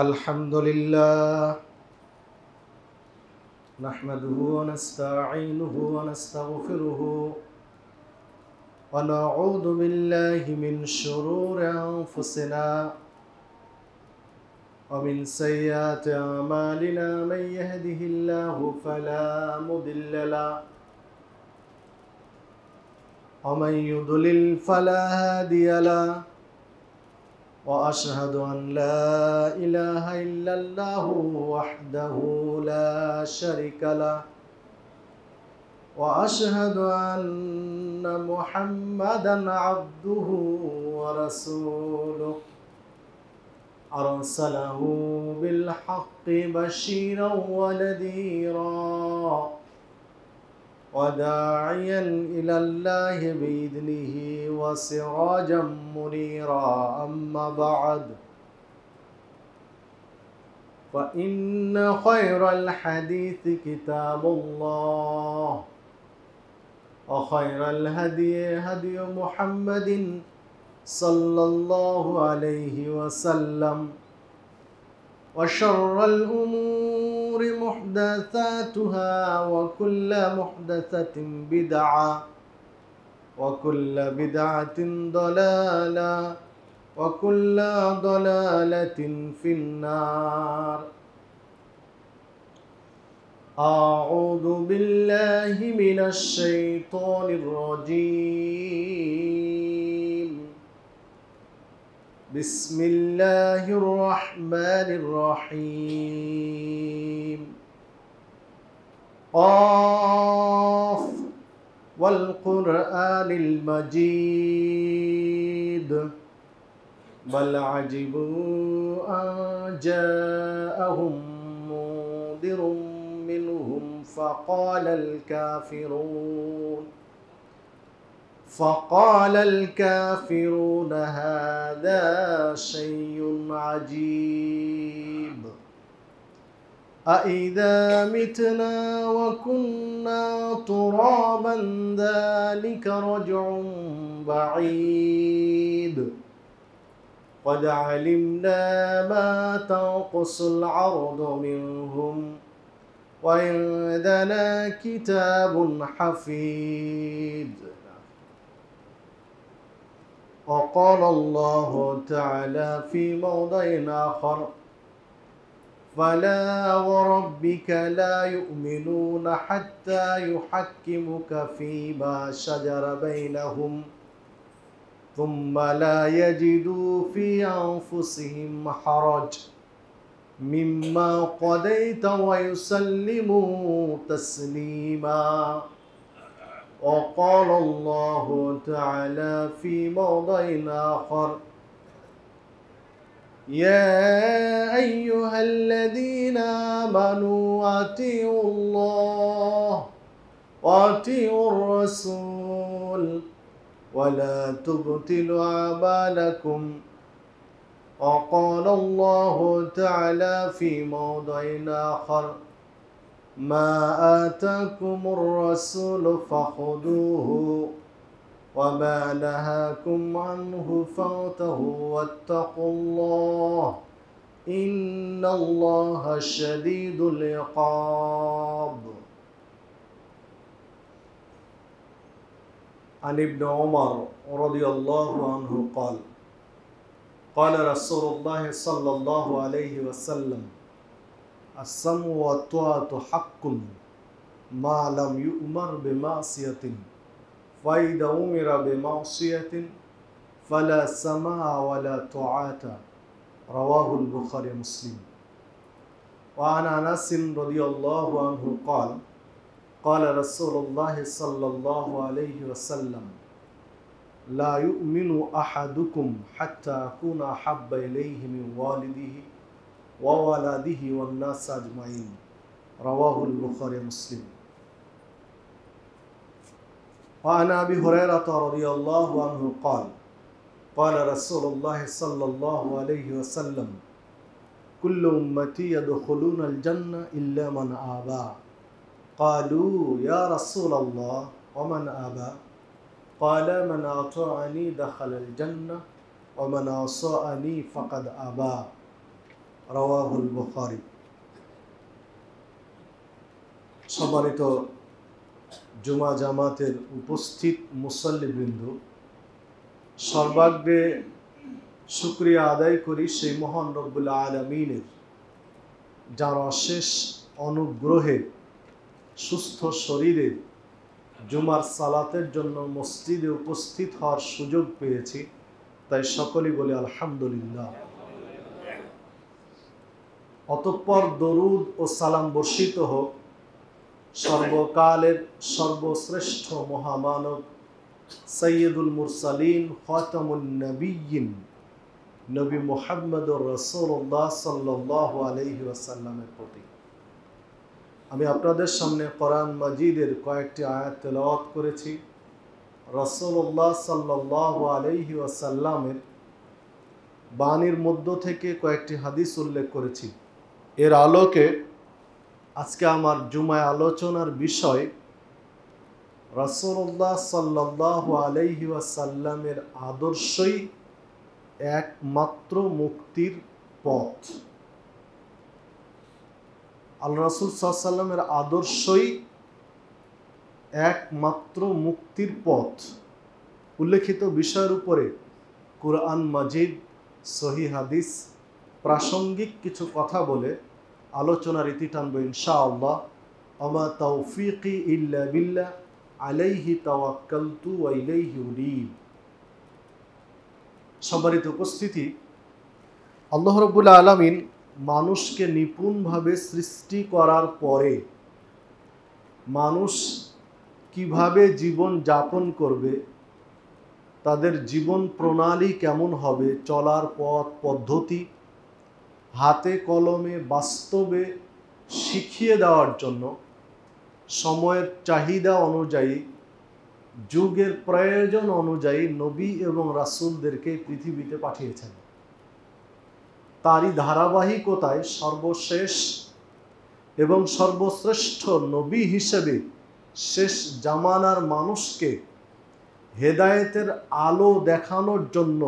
अल्हम्दुलिल्लाह नहमदुहु व नस्तईनुहु व नस्तगफिरुहु व नऊज़ु बिल्लाहि मिन शुरूरि अंफुसिना व मिन सय्यिआति अमालिना मन यहदिहिल्लाहु फला मुदिल्ल लहु व मन युद्लिल फला हादिय लहु वअशहदु अन ला इलाहा इल्लल्लाहु वहदहु ला शरीका लहु वअशहदु अन्न मुहम्मदन अब्दुहु व रसूलुहु अरसलहु बिल्हक्कि बशीरन व नज़ीरा वदाइयन इलल्लाहि बिइज़निहि व सिराजम मुनीरा अम्मा बअद फ़इन्न खैरल हदीस किताबुल्लाह व खैरल हदी हदी मुहम्मदिन सल्लल्लाहु अलैहि वसल्लम व शर्रल उमूरि मुहदसातुहा व कुल्ल मुहदसतिन बिदअह व कुल्ल बिदअतिन दलाला व कुल्ल दलालतिन फिन्नार। अऊज़ु बिल्लाहि मिनश शैतानिर रजीम। बिस्मिल्लाहिर रहमानिर रहीम। क़ाफ़ वल क़ुरआनिल मजीद बल अजिबू अन जाअहुम मुन्दिरुम मिनहुम फ़क़ालल काफ़िरून हाज़ा शैउन अजीब अइज़ा मितना व कुन्ना तुराबन ज़ालिक रज्उन बईद क़द अलिमना मा तंक़ुसुल अर्दु मिनहुम व इंदना किताबुन हफ़ीज़। वक़ाल अल्लाहु तआला फ़ी मौदिअ आख़र फ़ला वरब्बिक ला युमिनून हत्ता युहक्किमुक फ़ीमा शजर बैनहुम थुम्मा ला यजिदू फ़ी अनफ़ुसिहिम हरज मिम्मा क़ज़ैत व युसल्लिमू तस्लीमा। वक़ाल अल्लाहु तआला फ़ी मौदिअ आख़र या अय्युहल्लज़ीना आमनू अतीउल्लाह व अतीउर रसूल व ला तुब्तिलू अअमालकुम। वक़ाल अल्लाहु तआला फ़ी मौदिअ आख़र मा आताकुमुर रसूलु फ़ख़ुदूहु व मा नहाकुम अन्हु फ़ांतहू वत्तक़ुल्लाह इन्नल्लाह शदीदुल इक़ाब। अन इब्न उमर रज़ियल्लाहु अन्हु क़ाल क़ाल रसूलुल्लाह सल्लल्लाहु अलैहि वसल्लम अस्समउ व त्वाअतु हक़्क़ुन मा लम युअमर बिमासियतिन फ़इज़ा उमिरा बिमासियतिन फ़ला समाअ वला त्वाअत रवाहुल बुख़ारी मुस्लिम। व अन अनस रज़ियल्लाहु अन्हु क़ाल क़ाल रसूलुल्लाह सल्लल्लाहु अलैहि वसल्लम ला युमिनु अहदुकुम हत्ता अकूना अहब्ब इलैहि मिन वालिदिही व वलदिही वन्नास अजमईन रवाहुल बुख़ारी मुस्लिम। व अन अबी हुरैरा रज़ियल्लाहु अन्हु क़ाल क़ाल रसूलुल्लाह सल्लल्लाहु अलैहि वसल्लम कुल्लु उम्मती यदखुलूनल जन्नह इल्ला मन आबा क़ालू या रसूलल्लाह व मन आबा क़ाल मन अताअनी दखलल जन्नह व मन असाअनी फ़क़द अबा। রাওয়াহুল বুখারী। সম্মানিত জুমা জামাতের উপস্থিত মুসল্লিবৃন্দ, সর্বাগ্রে শুকরিয়া আদায় করি সেই মহান রব্বুল আলামিনের, যার অশেষ অনুগ্রহে সুস্থ শরীরে জুমার সালাতের জন্য মসজিদে উপস্থিত হওয়ার সুযোগ পেয়েছি। তাই সকলেই বলি আলহামদুলিল্লাহ। অতঃপর দরুদ ও সালাম বর্ষিত হোক সর্বকালের সর্বশ্রেষ্ঠ মহামানব সৈয়দুল মুরসালিন খাতামুন নবিয়্যিন নবী মুহাম্মদুর রাসূলুল্লাহ সাল্লাল্লাহু আলাইহি ওয়াসাল্লামের প্রতি। আমি আপনাদের সামনে কোরআন মাজিদের কয়েকটি আয়াত তেলাওয়াত করেছি। রাসূলুল্লাহ সাল্লাল্লাহু আলাইহি ওয়াসাল্লামের বাণীর মধ্য থেকে কয়েকটি হাদিস উল্লেখ করেছি। এর আলোকে আজকে আমার জুমায় আলোচনার বিষয় রাসূলুল্লাহ সাল্লাল্লাহু আলাইহি ওয়াসাল্লামের আদর্শই একমাত্র মুক্তির পথ। আল্লাহ রাসূল সাল্লাল্লাহু আলাইহি ওয়াসাল্লামের আদর্শই একমাত্র মুক্তির পথ। উল্লেখিত বিষয়ের উপরে কুরআন মাজিদ, সহিহ হাদিস, প্রাসঙ্গিক কিছু কথা বলে আলোচনার ইতি টানবো ইনশাআল্লাহ। আমা তাওফীকি ইল্লা বিল্লাহ আলাইহি তাওয়াক্কালতু ওয়া ইলাইহি উনীব। সম্মানিত উপস্থিতি, আল্লাহ রাব্বুল আলামিন মানুষকে নিপুণভাবে সৃষ্টি করার পরে মানুষ কিভাবে জীবন যাপন করবে, তাদের জীবন প্রণালী কেমন হবে, চলার পথ পদ্ধতি হাতে কলমে বাস্তবে শিখিয়ে দেওয়ার জন্য সময়ের চাহিদা অনুযায়ী, যুগের প্রয়োজন অনুযায়ী নবী এবং রাসূলদেরকে পৃথিবীতে পাঠিয়েছেন। তারই ধারাবাহিকতায় সর্বশেষ এবং সর্বশ্রেষ্ঠ নবী হিসেবে শেষ জামানার মানুষকে হেদায়েতের আলো দেখানোর জন্য,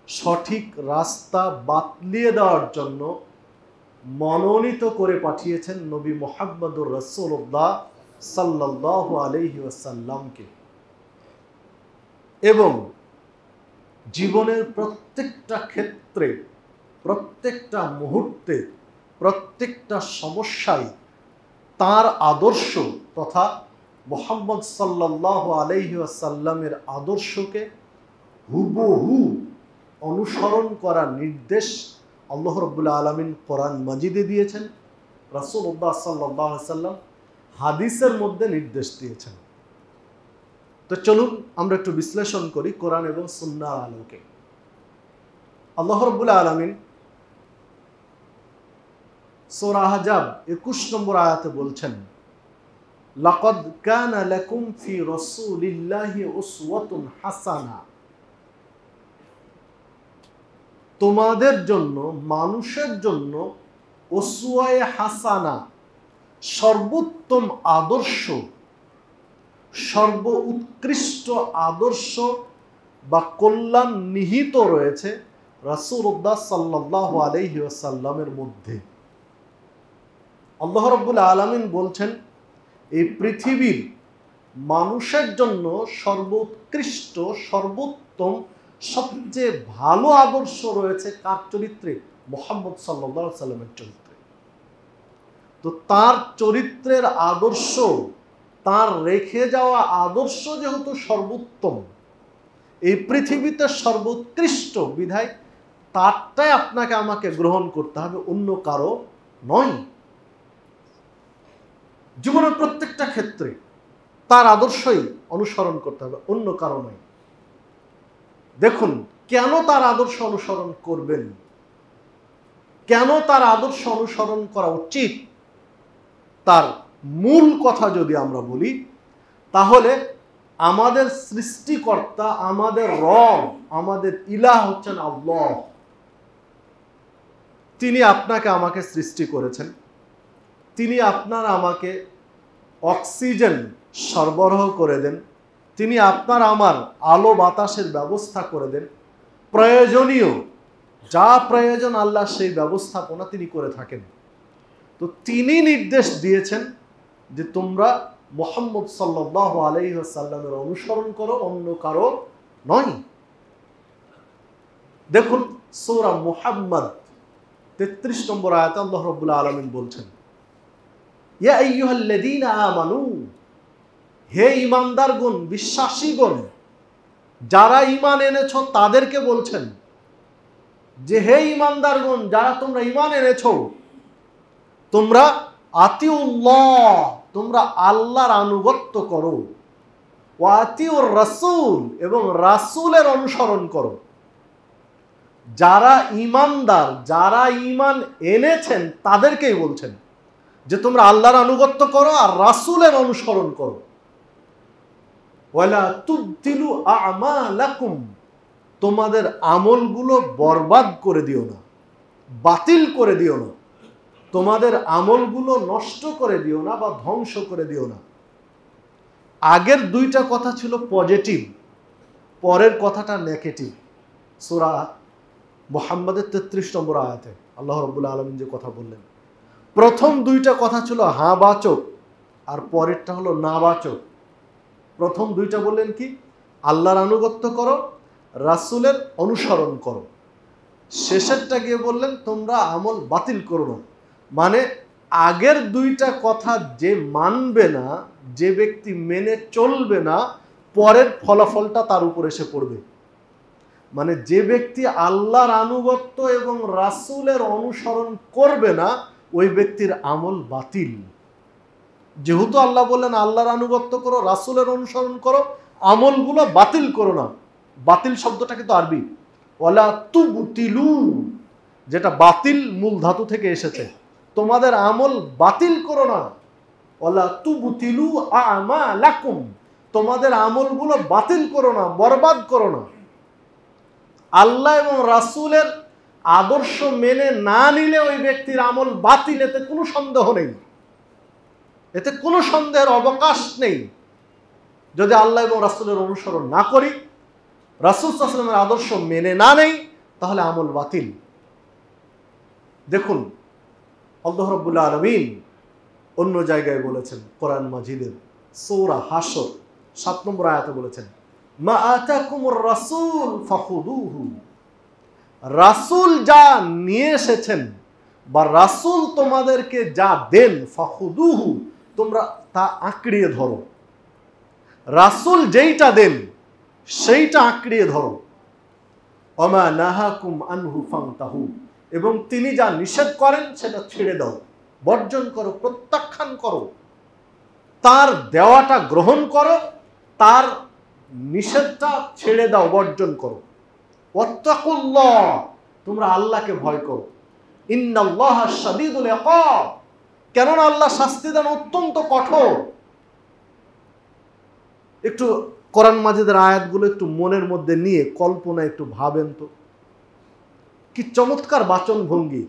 সঠিক রাস্তা বাতলিয়ে দেওয়ার জন্য মনোনীত করে পাঠিয়েছেন নবী মুহাম্মদুর রাসূলুল্লাহ সাল্লাল্লাহু আলাইহি ওয়াসাল্লামকে। এবং জীবনের প্রত্যেকটা ক্ষেত্রে, প্রত্যেকটা মুহূর্তে, প্রত্যেকটা সমস্যায় তার আদর্শ তথা মুহাম্মদ সাল্লাল্লাহু আলাইহি ওয়াসাল্লামের আদর্শকে হুবহু অনুসরণ করার নির্দেশ আল্লাহ রাব্বুল আলামিন কোরআন মাজিদে দিয়েছেন, রাসূলুল্লাহ সাল্লাল্লাহু আলাইহি ওয়াসাল্লাম হাদিসের মধ্যে নির্দেশ দিয়েছেন। তো চলুন আমরা একটু বিশ্লেষণ করি কোরআন এবং সুন্নাহর আলোকে। আল্লাহ রাব্বুল আলামিন সূরা আহজাব 21 নম্বর আয়াতে বলছেন, লাকাদ কানা লাকুম ফি রাসূলিল্লাহি উসওয়াতুন হাসানা। তোমাদের জন্য, মানুষের জন্য উসওয়ায়ে হাসানা, সর্বোত্তম আদর্শ, সর্ব উৎকৃষ্ট আদর্শ বা কল্যাণ নিহিত রয়েছে রাসূলুল্লাহ সাল্লাল্লাহু আলাইহি ওয়াসাল্লামের মধ্যে। আল্লাহ রাব্বুল আলামিন বলছেন, এই পৃথিবীর মানুষের জন্য সর্বোৎকৃষ্ট, সর্বোত্তম, সবচেয়ে ভালো আদর্শ রয়েছে কার চরিত্রে? মুহাম্মদ সাল্লাল্লাহু আলাইহি ওয়াসাল্লামের চরিত্রে। তো তার চরিত্রের আদর্শ, তার রেখে যাওয়া আদর্শ যেহেতু সর্বোত্তম, এই পৃথিবীতে সর্বোৎকৃষ্ট বিধায় তারটাই আপনাকে আমাকে গ্রহণ করতে হবে, অন্য কারো নয়। জীবনের প্রত্যেকটা ক্ষেত্রে তার আদর্শই অনুসরণ করতে হবে, অন্য কারো নয়। দেখুন, কেন তার আদর্শ অনুসরণ করবেন, কেন তার আদর্শ অনুসরণ করা উচিত, তার মূল কথা যদি আমরা বলি, তাহলে আমাদের সৃষ্টিকর্তা, আমাদের রব, আমাদের ইলাহ হচ্ছেন আল্লাহ। তিনি আপনাকে আমাকে সৃষ্টি করেছেন, তিনি আপনার আমাকে অক্সিজেন সরবরাহ করে দেন, তিনি আপনার আমার আলো বাতাসের ব্যবস্থা করে দেন, প্রয়োজনীয় যা প্রয়োজন আল্লাহ সেই ব্যবস্থাপনা তিনি করে থাকেন। তো তিনি নির্দেশ দিয়েছেন যে তোমরা মুহাম্মদ সাল্লাল্লাহু আলাইহি ওয়াসাল্লামের অনুসরণ করো, অন্য কারো নয়। দেখুন সূরা মুহাম্মদ 33 নম্বর আয়াতে আল্লাহ রাব্বুল আলামিন বলছেন, ইয়া আইয়ুহাল্লাযীনা আমানু, হে ঈমানদারগণ, বিশ্বাসীগণ, যারা ঈমান এনেছো তাদেরকে বলছেন যে হে ঈমানদারগণ, যারা তোমরা ঈমান এনেছো, তোমরা আতিউল্লাহ, তোমরা আল্লাহর আনুগত্য করো, ওয়া আতিউর রাসূল, এবং রাসূলের অনুসরণ করো। যারা ঈমানদার, যারা ঈমান এনেছেন তাদেরকেই বলছেন যে তোমরা আল্লাহর আনুগত্য করো আর রাসূলের অনুসরণ করো। ওয়ালা তুবতিলু আমালাকুম, তোমাদের আমলগুলো বরবাদ করে দিও না, বাতিল করে দিও না, তোমাদের আমলগুলো নষ্ট করে দিও না বা ধ্বংস করে দিও না। আগের দুইটা কথা ছিল পজিটিভ, পরের কথাটা নেগেটিভ। সূরা মুহাম্মদের 33 নম্বর আয়াতে আল্লাহ রাব্বুল আলামিন যে কথা বললেন, প্রথম দুইটা কথা ছিল হ্যাঁ বাচক আর পরেরটা হলো না বাচক। প্রথম দুইটা বললেন কি, আল্লাহর আনুগত্য করো, রাসূলের অনুসরণ করো। শেষেরটা গিয়ে বললেন তোমরা আমল বাতিল করো না। মানে আগের দুইটা কথা যে মানবে না, যে ব্যক্তি মেনে চলবে না, পরের ফলাফলটা তার উপর এসে পড়বে। মানে যে ব্যক্তি আল্লাহর আনুগত্য এবং রাসূলের অনুসরণ করবে না, ওই ব্যক্তির আমল বাতিল। যেহেতু আল্লাহ বললেন আল্লাহর আনুগত্য করো, রাসূলের অনুসরণ করো, আমলগুলো বাতিল করো না। বাতিল শব্দটা কিন্তু আরবি, ওয়ালা তুবতিলু, যেটা বাতিল মূল ধাতু থেকে এসেছে। তোমাদের আমল বাতিল করো না, ওয়ালা তুবতিলু আমালাকুম, তোমাদের আমলগুলো বাতিল করো না, বরবাদ করো না। আল্লাহ এবং রাসূলের আদর্শ মেনে না নিলে ওই ব্যক্তির আমল বাতিল, এতে কোনো সন্দেহ নেই, এতে কোনো সন্দেহের অবকাশ নেই। যদি আল্লাহ এবং রাসূলের অনুসরণ না করি, রাসূল সাল্লাল্লাহু আলাইহি ওয়াসাল্লামের আদর্শ মেনে না নেই, তাহলে আমল বাতিল। দেখুন আল্লাহ রাব্বুল আলামিন অন্য জায়গায় বলেছেন, কোরআন মাজিদের সূরা হাশর 7 নম্বর আয়াতে বলেছেন, মা আতাকুমুর রাসূল ফাখুদুহু, রাসূল যা নিয়ে এসেছেন বা রাসূল তোমাদেরকে যা দেন, ফাখুদুহু, তোমরা তা আঁকড়িয়ে ধরো। রাসূল যেইটা দেন সেইটা আঁকড়িয়ে ধরো। ওমা নাহাকুম আনহু ফান্তাহু, এবং তিনি যা নিষেধ করেন সেটা ছেড়ে দাও, বর্জন করো, প্রত্যাখ্যান করো। তার দেওয়াটা গ্রহণ করো, তার নিষেধটা ছেড়ে দাও, বর্জন করো। ওয়াত্তাকুল্লাহ, তোমরা আল্লাহকে ভয় করো। ইন্নাল্লাহা শাদীদুল ইকাব, কেননা আল্লাহ শাস্তি দেন অত্যন্ত কঠোর। একটু কোরআন মাজিদের আয়াতগুলো একটু মনের মধ্যে নিয়ে কল্পনা একটু ভাবেন তো, কি চমৎকার বাচন ভঙ্গি।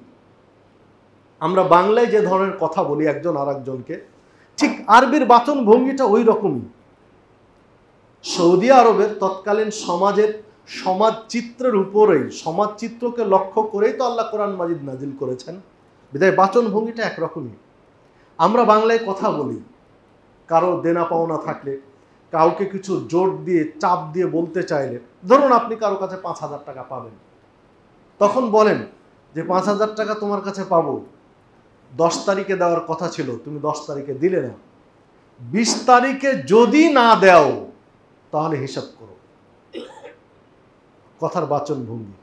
আমরা বাংলায় যে ধরনের কথা বলি একজন আর একজনকে, ঠিক আরবির বাচন ভঙ্গিটা ওই রকমই। সৌদি আরবের তৎকালীন সমাজের সমাজ চিত্রের উপরেই, সমাজ চিত্রকে লক্ষ্য করেই তো আল্লাহ কোরআন মাজিদ নাজিল করেছেন, বিধায় বাচন ভঙ্গিটা একরকমই। আমরা বাংলায় কথা বলি, কারো দেনা পাওনা থাকলে, কাউকে কিছু জোর দিয়ে চাপ দিয়ে বলতে চাইলে, ধরুন আপনি কারো কাছে 5,000 টাকা পাবেন, তখন বলেন যে 5,000 টাকা তোমার কাছে পাবো, 10 তারিখে দেওয়ার কথা ছিল, তুমি 10 তারিখে দিলে না, 20 তারিখে যদি না দাও তাহলে হিসাব করো। কথার বাচন ভঙ্গি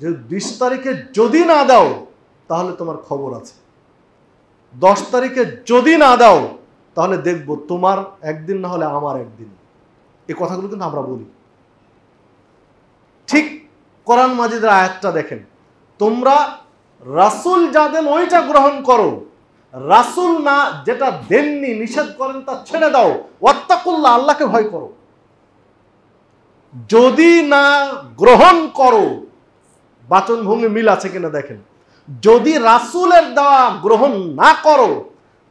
যে 20 তারিখে যদি না দাও তাহলে তোমার খবর আছে, 10 তারিখে যদি না দাও তাহলে দেখবো তোমার একদিন না হলে আমার একদিন। এই কথাগুলো কিন্তু আমরা বলি। ঠিক কোরআন মাজিদের আয়াতটা দেখেন, তোমরা রাসূল যা দেন ওইটা গ্রহণ করো, রাসূল না যেটা দেননি, নিষেধ করেন, তা ছেড়ে দাও। ওয়াত্তাকুল্লাহ, আল্লাহকে ভয় করো। যদি না গ্রহণ করো, বাচন ভঙ্গি মিল আছে কিনা দেখেন। যদি রাসূলের দেওয়া গ্রহণ না করো,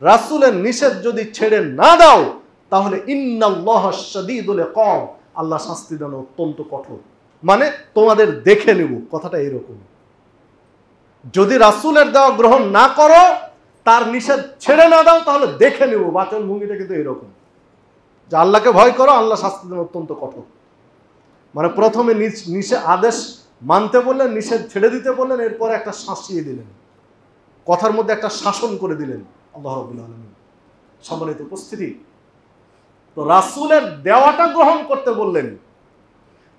রাসূলের নিষেধ যদি ছেড়ে না দাও, তাহলে ইন্নাল্লাহা শাদীদুল ইকাব, আল্লাহ শাস্তি দেন অত্যন্ত কঠোর। মানে তোমাদের দেখে নেব, কথাটা এরকম। যদি রাসূলের দেওয়া গ্রহণ না করো, তার নিষেধ ছেড়ে না দাও, তাহলে দেখে নেব। বাচন ভঙ্গিটা কিন্তু এরকম যে আল্লাহকে ভয় করো, আল্লাহ শাস্তি দেন অত্যন্ত কঠোর। মানে প্রথমে নিষেধ আদেশ মানতে বললেন, নিষেধ ছেড়ে দিতে বললেন, এরপরে একটা শাসিয়ে দিলেন, কথার মধ্যে একটা শাসন করে দিলেন আল্লাহ রাব্বুল আলামিন। সম্মানিত উপস্থিতি, তো রাসূলের দেওয়াটা গ্রহণ করতে বললেন।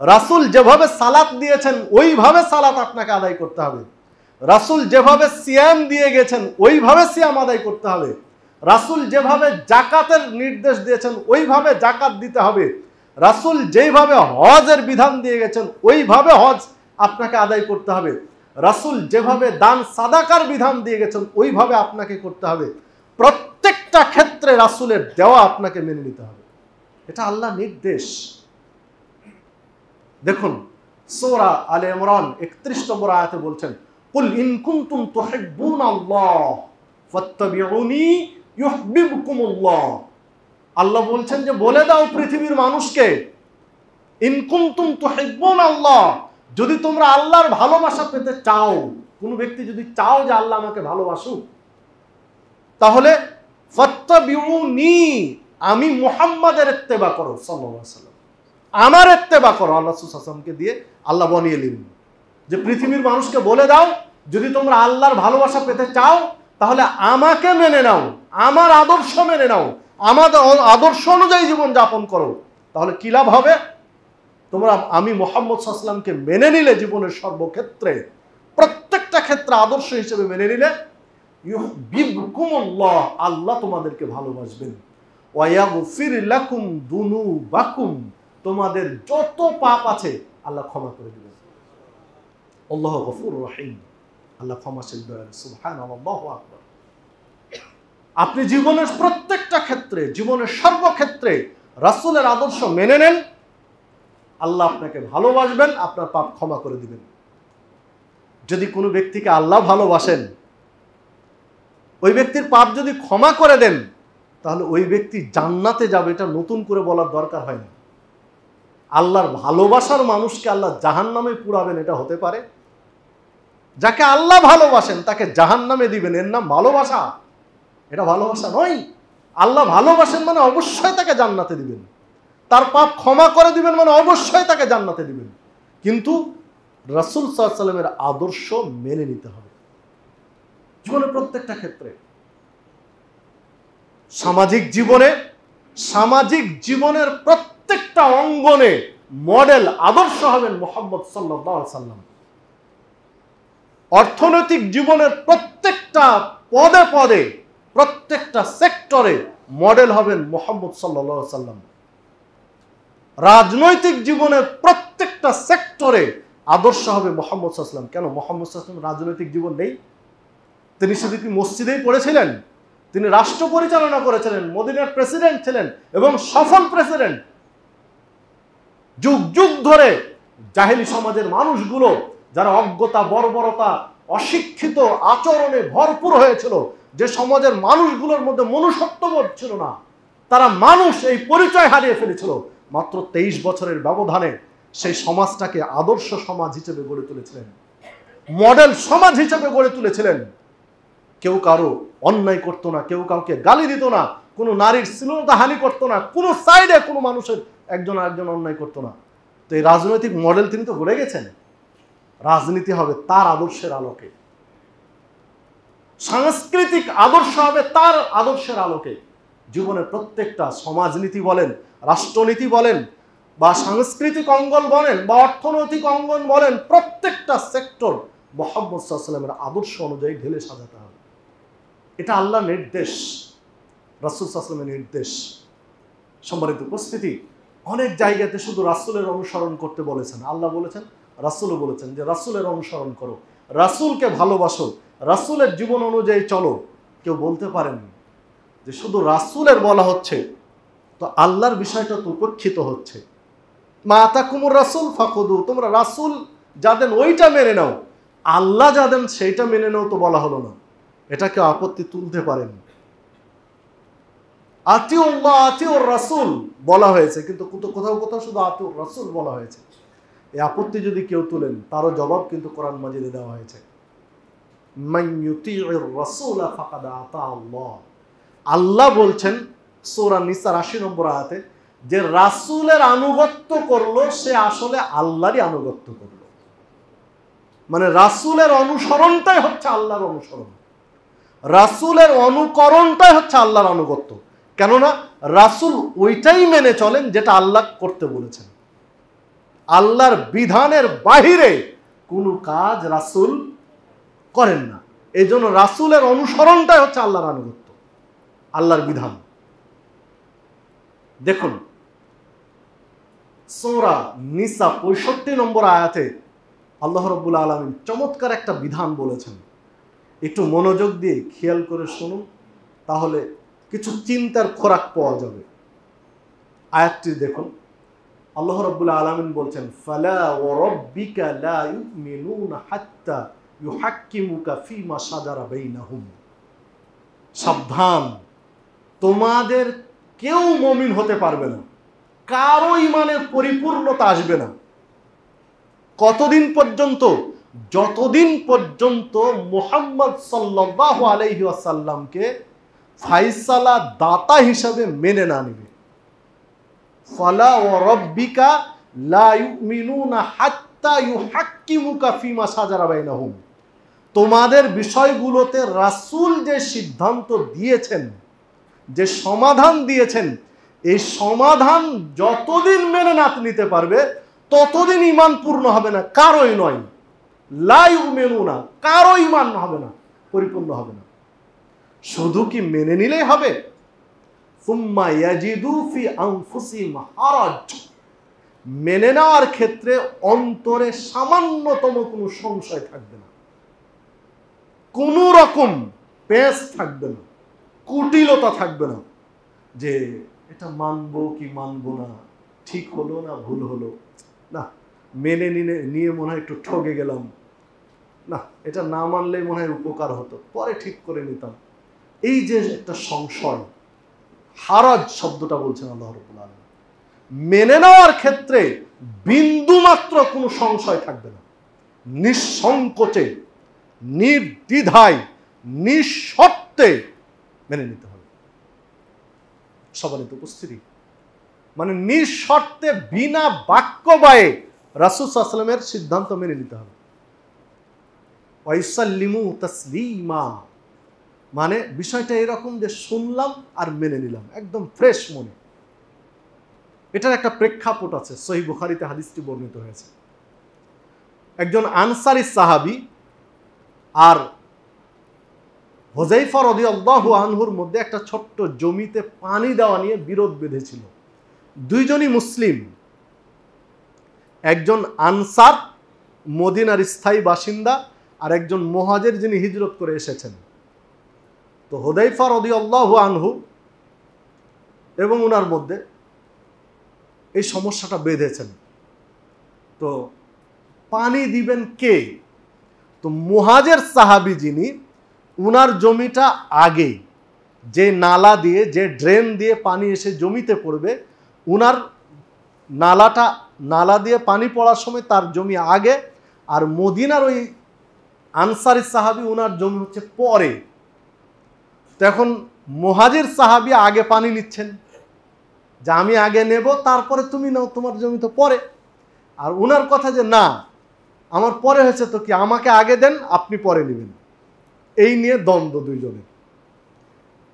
রাসূল যেভাবে সালাত দিয়েছেন ওইভাবে সালাত আপনাকে আদায় করতে হবে। রাসূল যেভাবে সিয়াম দিয়ে গেছেন ওইভাবে সিয়াম আদায় করতে হবে। রাসূল যেভাবে যাকাতের নির্দেশ দিয়েছেন ওইভাবে যাকাত দিতে হবে। রাসূল যেভাবে হজের বিধান দিয়ে গেছেন ওইভাবে হজ আপনাকে আদায় করতে হবে। রাসূল যেভাবে দান সাদাকার বিধান দিয়ে গেছেন ওইভাবে আপনাকে করতে হবে। প্রত্যেকটা ক্ষেত্রে রাসূলের দেওয়া আপনাকে মেনে নিতে হবে। এটা আল্লাহ নির্দেশ। দেখুন সূরা আলে ইমরান 31 নম্বর আয়াতে বলছেন, কুল ইন কুনতুম তুহিব্বুনাল্লাহ ফাত্তাবিউনি ইউহিব্বুকুমুল্লাহ। আল্লাহ বলছেন যে বলে দাও পৃথিবীর মানুষকে, ইন কুনতুম তুহিব্বুনাল্লাহ, যদি তোমরা আল্লাহর ভালোবাসা পেতে চাও, কোন ব্যক্তি যদি চাও যে আল্লাহ আমাকে ভালোবাসুক, তাহলে ফাত্তাবিউনি, আমি মুহাম্মাদের ইত্তেবা করো সাল্লাল্লাহু আলাইহি ওয়াসাল্লাম, আমার ইত্তেবা করো। আল্লাহ রাসূল সাল্লাল্লাহু আলাইহি ওয়াসাল্লামকে দিয়ে আল্লাহ বানিয়ে নিলেন যে পৃথিবীর মানুষকে বলে দাও, যদি তোমরা আল্লাহর ভালোবাসা পেতে চাও তাহলে আমাকে মেনে নাও, আমার আদর্শ মেনে নাও, আমাদের আদর্শ অনুযায়ী জীবন যাপন করো। তাহলে কি লাভ হবে? তোমরা আমি মুহাম্মদ সাল্লাল্লাহু আলাইহি ওয়াসাল্লামকে মেনে নিলে, জীবনের সর্বক্ষেত্রে প্রত্যেকটা ক্ষেত্রে আদর্শ হিসেবে মেনে নিলে, ইউহিব্বুকুমুল্লাহ, আল্লাহ তোমাদেরকে ভালোবাসবেন। ওয়া ইয়াগফির লাকুম দুনুবাকুম, তোমাদের যত পাপ আছে আল্লাহ ক্ষমা করে দিবেন। আল্লাহু গফুরুর রহিম, আল্লাহ ক্ষমাশীল দয়ালু। সুবহানাল্লাহু আকবার। আপনি জীবনের প্রত্যেকটা ক্ষেত্রে, জীবনের সর্বক্ষেত্রে রাসূলের আদর্শ মেনে নেন, আল্লাহ আপনাকে ভালোবাসবেন, আপনার পাপ ক্ষমা করে দিবেন। যদি কোনো ব্যক্তিকে আল্লাহ ভালোবাসেন, ওই ব্যক্তির পাপ যদি ক্ষমা করে দেন, তাহলে ওই ব্যক্তি জান্নাতে যাবে, এটা নতুন করে বলার দরকার হয় না। আল্লাহর ভালোবাসার মানুষকে আল্লাহ জাহান্নামে পুরাবেন, এটা হতে পারে? যাকে আল্লাহ ভালোবাসেন তাকে জাহান্নামে দিবেন, এর নাম ভালোবাসা? এটা ভালোবাসা নয়। আল্লাহ ভালোবাসেন মানে অবশ্যই তাকে জান্নাতে দিবেন, তার পাপ ক্ষমা করে দিবেন মানে অবশ্যই তাকে জান্নাতে দিবেন। কিন্তু রাসূল সাল্লাল্লাহু আলাইহি ওয়াসাল্লামের আদর্শ মেনে নিতে হবে জীবনের প্রত্যেকটা ক্ষেত্রে। সামাজিক জীবনের প্রত্যেকটা অঙ্গনে মডেল আদর্শ হবেন মুহাম্মদ সাল্লাল্লাহু আলাইহি ওয়াসাল্লাম। অর্থনৈতিক জীবনের প্রত্যেকটা পদে পদে, প্রত্যেকটা সেক্টরে মডেল হবেন মুহাম্মদ সাল্লাল্লাহু আলাইহি ওয়াসাল্লাম। রাজনৈতিক জীবনের প্রত্যেকটা সেক্টরে আদর্শ হবে মুহাম্মদ সাল্লাল্লাহু আলাইহি ওয়াসাল্লাম। কেন মুহাম্মদ সাল্লাল্লাহু আলাইহি ওয়াসাল্লাম রাজনৈতিক জীবন নেই? তিনি শুধু কি মসজিদেই পড়েছিলেন? তিনি রাষ্ট্র পরিচালনা করেছিলেন, মদিনার প্রেসিডেন্ট ছিলেন এবং সফল প্রেসিডেন্ট। যুগ যুগ ধরে জাহেলি সমাজের মানুষগুলো যারা অজ্ঞতা, বর্বরতা, অশিক্ষিত আচরণে ভরপুর হয়েছিল, যে সমাজের মানুষগুলোর মধ্যে মনুষ্যত্ববোধ ছিল না, তারা মানুষ এই পরিচয় হারিয়ে ফেলেছিল। মাত্র 23 বছরের ব্যবধানে সেই সমাজটাকে আদর্শ সমাজ হিসেবে গড়ে তুলেছিলেন, মডেল সমাজ হিসেবে গড়ে তুলেছিলেন। কেউ কারো অন্যায় করতো না, কেউ কাউকে গালি দিত না, কোনো নারীর শ্লীলতা হানি করতো না, কোনো সাইডে কোনো মানুষের একজন আরেকজন অন্যায় করতো না। তো এই রাজনৈতিক মডেল তিনি তো গড়ে গেছেন। রাজনীতি হবে তার আদর্শের আলোকে, সাংস্কৃতিক আদর্শ হবে তার আদর্শের আলোকে। জীবনের প্রত্যেকটা সমাজনীতি বলেন, রাষ্ট্রনীতি বলেন, বা সাংস্কৃতিক অঙ্গন বলেন, বা অর্থনৈতিক অঙ্গন বলেন, প্রত্যেকটা সেক্টর মুহাম্মদ সাল্লাল্লাহু আলাইহি ওয়াসাল্লামের আদর্শ অনুযায়ী ঢেলে সাজাতে হবে। এটা আল্লাহর নির্দেশ, রাসূল সাল্লাল্লাহু আলাইহি ওয়াসাল্লামের নির্দেশ। সম্মানিত উপস্থিতি, অনেক জায়গাতে শুধু রাসূলের অনুসরণ করতে বলেছেন। আল্লাহ বলেছেন, রাসূলও বলেছেন যে রাসূলের অনুসরণ করো, রাসূলকে ভালোবাসো, রাসূলের জীবন অনুযায়ী চলো। কেউ বলতে পারেন যে শুধু রাসূলের বলা হচ্ছে, তো আল্লাহর বিষয়টা তো উপেক্ষিত হচ্ছে। মা আতাকুমুর রাসূল ফাখুদু, তোমরা রাসূল যা দেন ওইটা মেনে নাও, আল্লাহ যা দেন সেইটা মেনে নাও তো বলা হলো না। এটা কেউ আপত্তি তুলতে পারেন? আতিউল্লাহ আতিউর রাসূল বলা হয়েছে, কিন্তু কোথাও কোথাও শুধু আতিউর রাসূল বলা হয়েছে। এই আপত্তি যদি কেউ তুলেন তারও জবাব কিন্তু কোরআন মাজিদে দেওয়া হয়েছে, মান ইউতিউর রাসূল ফাকাদ আতা আল্লাহ। আল্লাহ বলছেন সূরা নিসার ৮০ নম্বর আয়াতে যে রাসূলের আনুগত্য করলো সে আসলে আল্লাহরই আনুগত্য করলো। মানে রাসূলের অনুসরণটাই হচ্ছে আল্লাহর অনুসরণ, রাসূলের অনুকরণটাই হচ্ছে আল্লাহর আনুগত্য। কেননা রাসূল ওইটাই মেনে চলেন যেটা আল্লাহ করতে বলেছেন। আল্লাহর বিধানের বাহিরে কোনো কাজ রাসূল করেন না। এই জন্য রাসূলের অনুসরণটাই হচ্ছে আল্লাহর আনুগত্য, আল্লাহর বিধান। দেখুন সূরা নিসা ৬৫ নম্বর আয়াতে আল্লাহ রাব্বুল আলামিন চমৎকার একটা বিধান বলেছেন। একটু মনোযোগ দিয়ে খেয়াল করে শুনুন, তাহলে কিছু চিন্তার খোরাক পাওয়া যাবে। আয়াতটি দেখুন, আল্লাহ রাব্বুল আলামিন বলছেন ফালা ওয়া রাব্বিকা লা ইউমিনুনা হাত্তা ইউহাক্কিমুকা ফীমা শাজারা বাইনাহুম। সাবধান, তোমাদের কেউ মুমিন হতে পারবে না, কারো ঈমানের পরিপূর্ণতা আসবে না। কতদিন পর্যন্ত? যতদিন পর্যন্ত মুহাম্মদ সাল্লাল্লাহু আলাইহি ওয়াসাল্লামকে ফায়সালা দাতা হিসাবে মেনে না নেবে। ফালা ওয়া রাব্বিকা লা ইউমিনুনা হাত্তা ইউহাক্কিমুকা ফীমা শাজারা বাইনাহুম। তোমাদের বিষয়গুলোতে রাসূল যে সিদ্ধান্ত দিয়েছেন, যে সমাধান দিয়েছেন, এই সমাধান যতদিন মেনে না নিতে পারবে ততদিন ঈমান পূর্ণ হবে না, কারোই নয়। লা ইউমিনুনা, কারো ঈমান হবে না, পরিপূর্ণ হবে না। শুধু কি মেনে নিলেই হবে? সুম্মা ইয়াজিদু ফি আনফুসিহিম হারাজ। মেনে নেওয়ার ক্ষেত্রে অন্তরে সামান্যতম কোনো সংশয় থাকবে না, কোনো রকম পেঁচ থাকবে না, কুটিলতা থাকবে না যে এটা মানবো কি মানবো না, ঠিক হলো না ভুল হলো, না মেনে নিয়ে মনে হয় একটু ঠকে গেলাম, না এটা না মানলেই মনে হয় উপকার হতো, পরে ঠিক করে নিতাম। এই যে একটা সংশয়, হারাজ শব্দটা বলছেন আল্লাহ রাব্বুল আলামিন। মেনে নেওয়ার ক্ষেত্রে বিন্দু মাত্র কোনো সংশয় থাকবে না, নিঃসংকোচে নির্দ্বিধায় নিঃশর্তে মেনে নিতে হবে। সবারই তো উপস্থিতি, মানে নিঃশর্তে বিনা বাক্য ব্যয়ে রাসূল সাল্লাল্লাহু আলাইহি ওয়াসাল্লামের সিদ্ধান্ত মেনে নিতে হবে। ওয়াইসাল্লিমু তাসলিমা, মানে বিষয়টা এরকম যে শুনলাম আর মেনে নিলাম একদম ফ্রেশ মনে। এটার একটা প্রেক্ষাপট আছে, সহিহ বুখারীতে হাদিসটি বর্ণিত হয়েছে। একজন আনসারী সাহাবী আর হুযায়ফা রাদিয়াল্লাহু আনহুর মধ্যে একটা ছোট্ট জমিতে পানি দেওয়া নিয়ে বিরোধ বেঁধেছিল। দুইজনই মুসলিম, একজন আনসার মদিনার স্থায়ী বাসিন্দা আর একজন মুহাজির যিনি হিজরত করে এসেছেন। তো হুযায়ফা রাদিয়াল্লাহু আনহু এবং ওনার মধ্যে এই সমস্যাটা বেঁধেছেন। তো পানি দিবেন কে? তো মুহাজির সাহাবী যিনি, উনার জমিটা আগে, যে নালা দিয়ে, যে ড্রেন দিয়ে পানি এসে জমিতে পড়বে, উনার নালা দিয়ে পানি পড়ার সময় তার জমি আগে, আর মদিনার ওই আনসারী সাহাবী উনার জমি হচ্ছে পরে। তো এখন মুহাজির সাহাবী আগে পানি নিচ্ছেন, যে আমি আগে নেব তারপরে তুমি নাও, তোমার জমি তো পরে। আর উনার কথা যে না আমার পরে হয়েছে তো কি, আমাকে আগে দেন আপনি পরে নেবেন। এই নিয়ে দ্বন্দ্ব দুইজনের।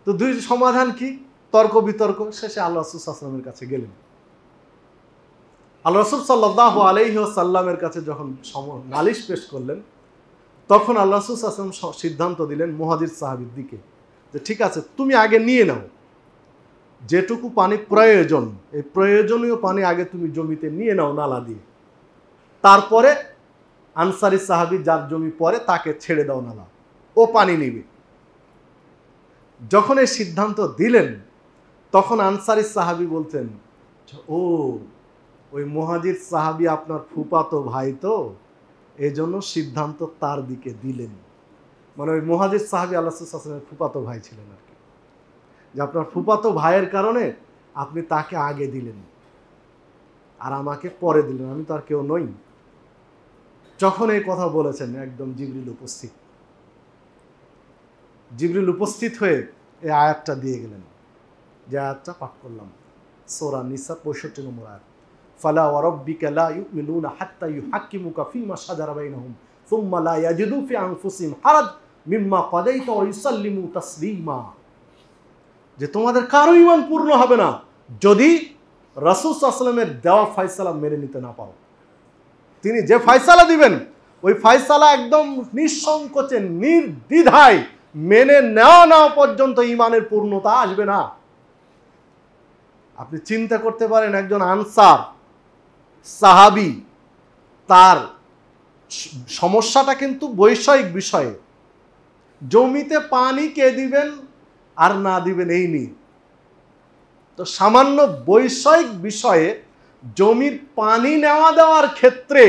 তো দুই সমাধান কি? তর্ক বিতর্ক শেষে আল্লাহ রাসূল সাল্লাল্লাহু আলাইহি ওয়াসাল্লামের কাছে গেলেন। আল্লাহ রাসূল সাল্লাল্লাহু আলাইহি ওয়াসাল্লামের কাছে যখন নালিশ পেশ করলেন, তখন আল্লাহ রাসূল সাল্লাল্লাহু আলাইহি ওয়াসাল্লাম সিদ্ধান্ত দিলেন মুহাজির সাহাবীর দিকে যে ঠিক আছে তুমি আগে নিয়ে নাও, যেটুকু পানি প্রয়োজন এই প্রয়োজনীয় পানি আগে তুমি জমিতে নিয়ে নাও নালা দিয়ে, তারপরে আনসারী সাহাবী যার জমি পরে তাকে ছেড়ে দাও নালা, ও পানি নিবে। যখন এই সিদ্ধান্ত দিলেন তখন আনসারী সাহাবী বলতেন ও ওই মুহাজির সাহাবী আপনার ফুফাতো ভাই, তো এই জন্য সিদ্ধান্ত তার দিকে দিলেন। মানে ওই মুহাজির সাহাবী আল্লাহ রাসূল সাল্লাল্লাহু আলাইহি ওয়াসাল্লামের ফুফাতো ভাই ছিলেন আর কি, যে আপনার ফুফাতো ভাইয়ের কারণে আপনি তাকে আগে দিলেন। আর আমাকে পরে দিলেন, আমি তো আর কেউ নই। যখন এই কথা বলেছেন একদম জিবরিল উপস্থিত। জিবরিল উপস্থিত হয়ে এই আয়াতটা দিয়ে গেলেন, যে আয়াতটা পাঠ করলাম, সূরা নিসা 65 নম্বর আয়াত। ফালা ওয়া রাব্বিকা লা ইউমিনুনা হাত্তা ইউহাক্কিমুকা ফীমা শাজারা বাইনাহুম সুম্মা লা ইয়াজিদু ফি আনফুসিহিম হারাজ মিম্মা কাদাইতা ওয়া ইউসাল্লিমু তাসলিমা। যে তোমাদের কারো ঈমান পূর্ণ হবে না যদি রাসূল সাল্লাল্লাহু আলাইহি ওয়াসাল্লামের দেওয়া ফয়সালা মেনে নিতে না পারো। তিনি যে ফয়সালা দিবেন ওই ফয়সালা একদম নিঃসংকোচে নির্দ্বিধায় মেনে নেওয়া পর্যন্ত ঈমানের পূর্ণতা আসবে না। আপনি চিন্তা করতে পারেন, একজন আনসার সাহাবী, তার সমস্যাটা কিন্তু বৈষয়িক বিষয়ে, জমিতে পানি কে দিবেন আর না দিবেন এই নিয়ে। তো সামান্য বৈষয়িক বিষয়ে জমির পানি নেওয়া দেওয়ার ক্ষেত্রে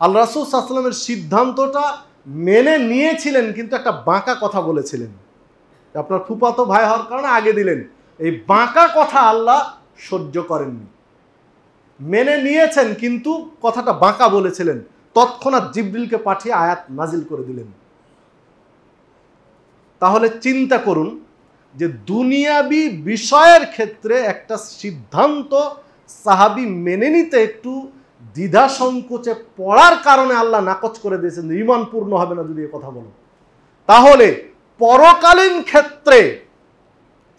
আল্লাহ রাসূল সাল্লাল্লাহু আলাইহি ওয়াসাল্লামের সিদ্ধান্তটা মেনে নিয়েছিলেন, কিন্তু একটা বাঁকা কথা বলেছিলেন। আপনার ফুফাতো ভাই হওয়ার কারণে আগে দিলেন, এই বাঁকা কথা আল্লাহ সহ্য করেননি। মেনে নিয়েছেন কিন্তু কথাটা বাঁকা বলেছিলেন, তৎক্ষণাৎ জিবরিলকে পাঠিয়ে আয়াত নাজিল করে দিলেন। তাহলে চিন্তা করুন যে দুনিয়াবি বিষয়ের ক্ষেত্রে একটা সিদ্ধান্ত সাহাবী মেনে নিতে একটু দ্বিধা সংকোচে পড়ার কারণে আল্লাহ নাকচ করে দিয়েছেন, ঈমান পূর্ণ হবে না যদি এ কথা বলো। তাহলে পরকালীন ক্ষেত্রে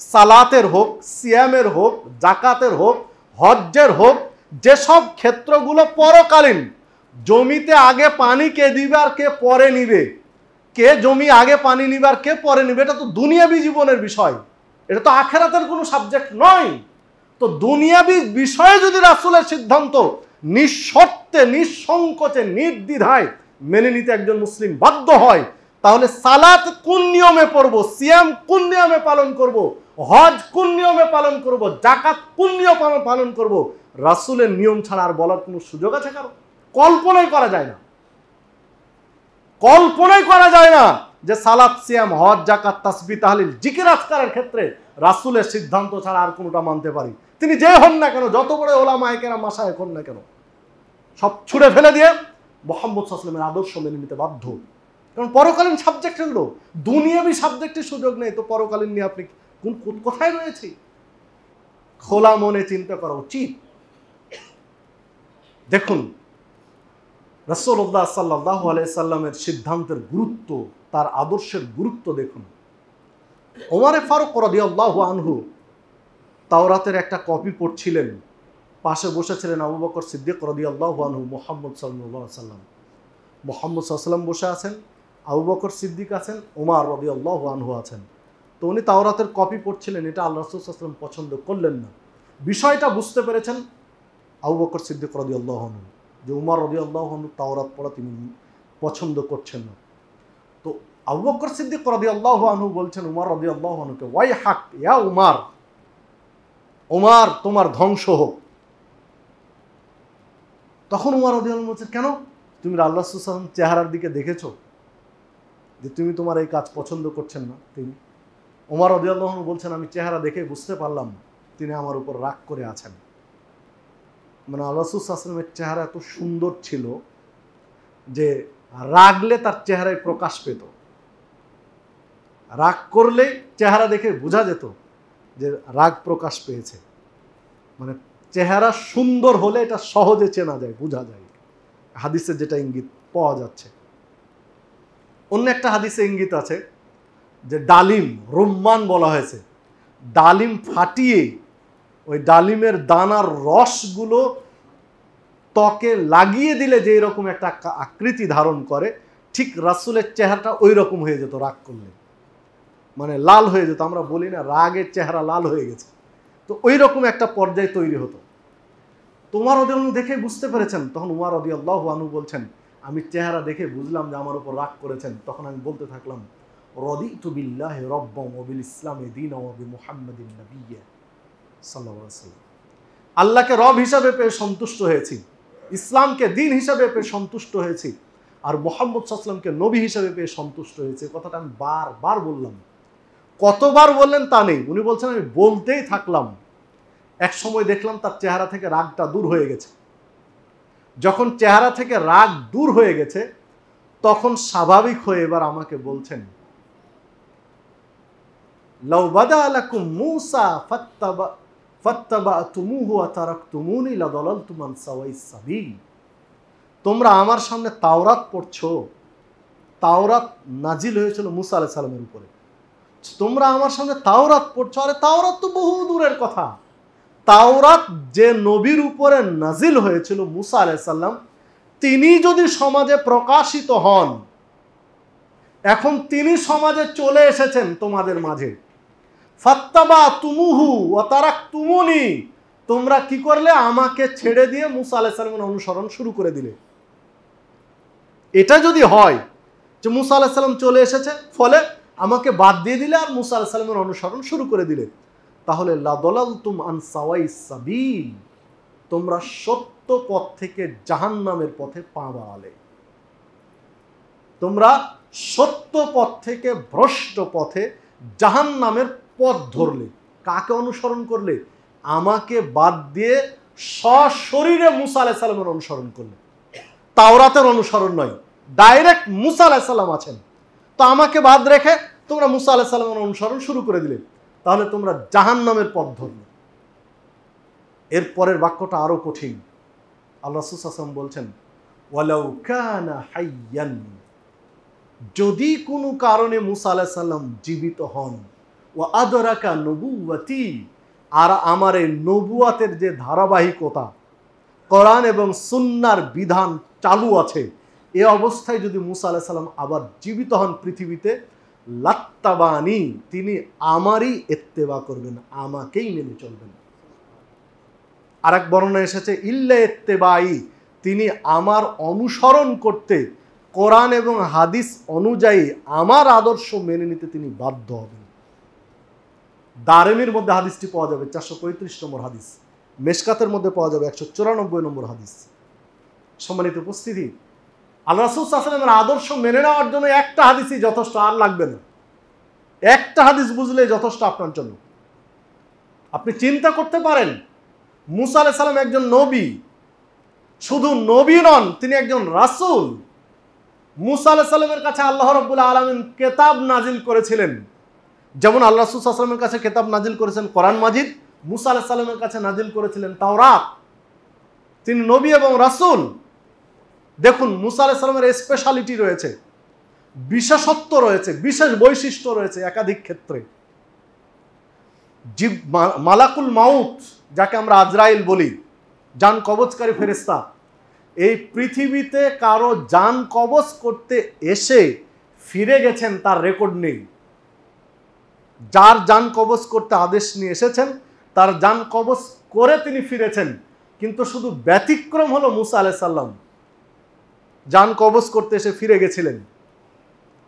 সালাতের হোক, সিয়ামের হোক, জাকাতের হোক, হজ্জের হোক, যেসব ক্ষেত্রগুলো পরকালীন, জমিতে আগে পানি কে দিবে আর কে পরে নিবে, কে জমি আগে পানি নিবে আর কে পরে নিবে, এটা তো দুনিয়াবি জীবনের বিষয়, এটা তো আখিরাতের কোনো সাবজেক্ট নয়। তো দুনিয়াবি বিষয়ে যদি রাসূলের সিদ্ধান্ত নিঃশর্তে, নিঃসংকোচে, নির্দ্বিধায় মেনে নিতে একজন মুসলিম বাধ্য হয়, তাহলে সালাত কোন নিয়মে পড়ব, সিয়াম কোন নিয়মে পালন করব, হজ কোন নিয়মে পালন করব, জাকাত কোন নিয়মে পালন করব, রাসূলের নিয়ম ছাড়া আর বলার কোনো সুযোগ আছে কারো? কল্পনাই করা যায় না, কল্পনাই করা যায় না যে সালাত, সিয়াম, হজ, জাকাত, তাসবিহ, তাহলিল, জিকির আজকারের ক্ষেত্রে রাসূলের সিদ্ধান্ত ছাড়া আর কোনোটা মানতে পারি। তিনি যে হন না কেন, যত বড় ওলামায়ে কেরাম মাশায়েখ হন না কেন, সব ছুড়ে ফেলে দিয়ে মুহাম্মদ সাল্লাল্লাহু আলাইহি ওয়াসাল্লামের আদর্শ মেনে নিতে বাধ্য। কারণ পরকালীন সাবজেক্ট এগুলো, দুনিয়াবি সাবজেক্টের সুযোগ নেই, তো পরকালীন নিয়ে আপনি কোথায় রয়েছে? খোলা মনে চিন্তা করা উচিত। দেখুন রাসূলুল্লাহ সাল্লাল্লাহু আলাইহি সাল্লামের সিদ্ধান্তের গুরুত্ব, তার আদর্শের গুরুত্ব দেখুন। ওমর ফারুক রাদিয়াল্লাহু আনহু তাওরাতের একটা কপি পড়ছিলেন, পাশে বসেছিলেন আবু বকর সিদ্দিক রাদিয়াল্লাহু আনহু, মুহাম্মদ সাল্লাল্লাহু আলাইহি সাল্লাম, মুহাম্মদ সাল্লাল্লাহু আলাইহি সাল্লাম বসে আছেন, আবু বকর সিদ্দিক আছেন, ওমর রাদিয়াল্লাহু আনহু আছেন। তো উনি তাওরাতের কপি পড়ছিলেন, এটা আল্লাহ রাসূল সাল্লাল্লাহু আলাইহি ওয়াসাল্লাম পছন্দ করলেন না। বিষয়টা বুঝতে পেরেছেন আবু বকর সিদ্দিক রাদিয়াল্লাহু আনহু, যে উমর রাদিয়াল্লাহু আনহু তাওরাত পড়া তিনি পছন্দ করছেন না। তো আবু বকর সিদ্দিক রাদিয়াল্লাহু আনহু বলছেন উমর রাদিয়াল্লাহু আনহুকে, ওয়াই হাক ইয়া উমর, উমর তোমার ধ্বংস হোক। তখন উমর রাদিয়াল্লাহু আনহু বলছেন, কেন? তুমি আল্লাহ রাসূল সাল্লাল্লাহু আলাইহি ওয়াসাল্লাম চেহারার দিকে দেখেছো যে তুমি তোমার এই কাজ পছন্দ করছেন না? তিনি উমর রাদিয়াল্লাহু আনহু বলছেন, আমি চেহারা দেখে বুঝতে পারলাম তিনি আমার উপর রাগ করে আছেন। মানে আল্লাহ রাসূল সাল্লাল্লাহু আলাইহি ওয়াসাল্লামের চেহারা এত সুন্দর ছিল যে রাগলে তার চেহারায় প্রকাশ পেত, রাগ করলে চেহারা দেখে বোঝা যেত যে রাগ প্রকাশ পেয়েছে। মানে চেহারা সুন্দর হলে এটা সহজে চেনা যায়, বোঝা যায়, হাদিসে যেটা ইঙ্গিত পাওয়া যাচ্ছে। অন্য একটা হাদিসে ইঙ্গিত আছে যে ডালিম, রুম্মান বলা হয়েছে, ডালিম ফাটিয়ে ওই ডালিমের দানার রসগুলো ত্বকে লাগিয়ে দিলে যে এরকম একটা আকৃতি ধারণ করে, ঠিক রাসূলের চেহারাটা ওই রকম হয়ে যেত রাগ করলে, মানে লাল হয়ে যেত। আমরা বলি না রাগের চেহারা লাল হয়ে গেছে, তো ওই রকম একটা পর্যায় তৈরি হতো। তো উমর রাদিয়াল্লাহু আনহু দেখে বুঝতে পেরেছেন। তখন উমর রাদিয়াল্লাহু আনহু বলছেন, আমি চেহারা দেখে বুঝলাম যে আমার উপর রাগ করেছেন। তখন আমি বলতে থাকলাম, রাদিতু বিল্লাহি রাব্বান ওয়া বিল ইসলামি দীনান ওয়া বিমুহাম্মাদিন নাবিয়্যা সাল্লাল্লাহু আলাইহি ওয়াসাল্লাম। আল্লাহকে রব হিসাবে পেয়ে সন্তুষ্ট হয়েছি, ইসলামকে দিন হিসাবে পেয়ে সন্তুষ্ট হয়েছি, আর মুহাম্মদ সাল্লাল্লাহু আলাইহি ওয়াসাল্লামকে নবী হিসাবে পেয়ে সন্তুষ্ট হয়েছে। কথাটা আমি বারবার বললাম। কতবার বললেন তা নেই, উনি বলছেন আমি বলতেই থাকলাম। এক সময় দেখলাম তার চেহারা থেকে রাগটা দূর হয়ে গেছে। যখন চেহারা থেকে রাগ দূর হয়ে গেছে তখন স্বাভাবিক হয়ে এবার আমাকে বলছেন, লাউ বাদা লাকুম মূসা ফাত্তাবাতুমুহু ওয়া তারাকতুমুনি লাদালালতুম আন সাওয়াইস সাবিল। তোমরা আমার সামনে তাওরাত পড়ছো, তাওরাত নাজিল হয়েছিল মুসা আলাইহিস সালামের উপরে, তোমরা আমার সামনে তাওরাত পড়ছো। আরে তাওরাত তো বহু দূরের কথা। তাওরাত যে নবীর উপরে নাজিল হয়েছিল মুসা আলাইহিস সালাম, তিনি যদি সমাজে প্রকাশিত হন, এখন তিনি সমাজে চলে এসেছেন তোমাদের মাঝে, ফাত্তাবাতুমুহু ওয়া তারাকতুমুনি, তোমরা কি করলে? আমাকে ছেড়ে দিয়ে মুসা আলাইহিস সালামের অনুসরণ শুরু করে দিলে। এটা যদি হয় যে মুসা আলাইহিস সালাম চলে এসেছে, ফলে আমাকে বাদ দিয়ে দিলে আর মুসা আলাইহিস সালামের অনুসরণ শুরু করে দিলে, তাহলে লাদালালতুম আন সাওয়াইস সাবিল, তোমরা সত্য পথ থেকে জাহান্নামের পথে পা বাড়ালে। তোমরা সত্য পথ থেকে ভ্রষ্ট পথে জাহান্নামের পথ ধরলে। কাকে অনুসরণ করলে? আমাকে বাদ দিয়ে সশরীরে মুসা আলাইহিস সালামের অনুসরণ করলে। তাওরাতের অনুসরণ নয়, ডাইরেক্ট মুসা আলাইহিস সালাম আছেন, তো আমাকে বাদ রেখে তোমরা মুসা আলাইহিস সালামের অনুসরণ শুরু করে দিলে, তাহলে তোমরা জাহান্নামের পথ ধরলে। এর পরের বাক্যটা আরো কঠিন। আল্লাহ রাসূল সাল্লাল্লাহু আলাইহি ওয়াসাল্লাম বলছেন, ওয়ালাউ কানা হাইয়ান, যদি কোনো কারণে মুসা আলাইহিস সালাম জীবিত হন, ওয়া আদরাকা নবুওয়াতি, আর আমার এই নবুয়াতের যে ধারাবাহিকতা, কোরআন এবং সুন্নাহর বিধান চালু আছে, এ অবস্থায় যদি মুসা আলাইহিস সালাম আবার জীবিত হন পৃথিবীতে, লাত্তাবানি, তিনি আমারই ইত্তেবা করবেন, আমাকেই মেনে চলবেন। আর এক বর্ণনা এসেছে ইল্লা ইত্তেবাই, তিনি আমার অনুসরণ করতে, কোরআন এবং হাদিস অনুযায়ী আমার আদর্শ মেনে নিতে তিনি বাধ্য হবেন। দারেমির মধ্যে হাদিসটি পাওয়া যাবে 435 নম্বর হাদিস, মেশকাতের মধ্যে পাওয়া যাবে 194 নম্বর হাদিস। সম্মানিত উপস্থিতি, আল্লাহ রাসূল সাল্লাল্লাহু আলাইহি ওয়াসাল্লামের আদর্শ মেনে নেওয়ার জন্য একটা হাদিসই যথেষ্ট, আর লাগবে না। একটা হাদিস বুঝলে যথেষ্ট আপনার জন্য। আপনি চিন্তা করতে পারেন, মুসা আলাইহিস সালাম একজন নবী, শুধু নবী নন, তিনি একজন রাসূল। মুসা আলাইহিস সালামের কাছে আল্লাহ রাব্বুল আলামিন কিতাব নাজিল করেছিলেন, যেমন আল্লাহ রাসূল সাল্লাল্লাহু আলাইহি ওয়াসাল্লামের কাছে কিতাব নাজিল করেছেন কোরআন মাজিদ, মুসা আলাইহিস সালামের কাছে নাজিল করেছিলেন তাওরাত। তিনি নবী এবং রাসূল। দেখুন, মুসা আলাইহিস সালামের স্পেশালিটি রয়েছে, বিশেষত্ব রয়েছে, বিশেষ বৈশিষ্ট্য রয়েছে একাধিক ক্ষেত্রে। মালাকুল মাউত, যাকে আমরা আজরাইল বলি, জান কবজকারী ফেরেশতা, এই পৃথিবীতে কারো জান কবজ করতে এসে ফিরে গেছেন তার রেকর্ড নেই। যার জান কবজ করতে আদেশ নিয়ে এসেছেন তার জান কবজ করে তিনি ফিরেছেন, কিন্তু শুধু ব্যতিক্রম হলো মুসা আলাইহিস সালাম, জান কবজ করতে এসে ফিরে গেছিলেন।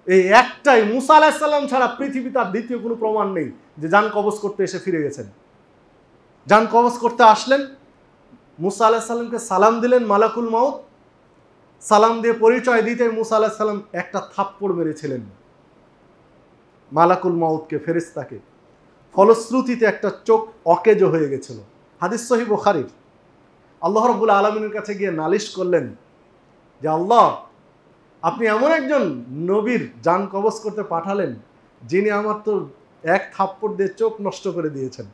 এই একটাই, মুসা আলাইহিস সালাম ছাড়া পৃথিবীতে আর দ্বিতীয় কোনো প্রমাণ নেই যে জান কবজ করতে এসে ফিরে গেছেন। জান কবজ করতে আসলেন, মুসা আলাইহিস সালামকে সালাম দিলেন মালাকুল মাউত, সালাম দিয়ে পরিচয় দিতে মুসা আলাইহিস সালাম একটা থাপ্পড় মেরেছিলেন মালাকুল মাউতকে, ফেরেশতাকে। ফলশ্রুতিতে একটা চোখ অকেজ হয়ে গেছিল। হাদিস সহিহ বুখারীর। আল্লাহ রাব্বুল আলামিনের কাছে গিয়ে নালিশ করলেন যে আল্লাহ, আপনি এমন একজন নবীর জান কবজ করতে পাঠালেন যিনি আমার তো এক থাপ্পড় দিয়ে চোখ নষ্ট করে দিয়েছেন।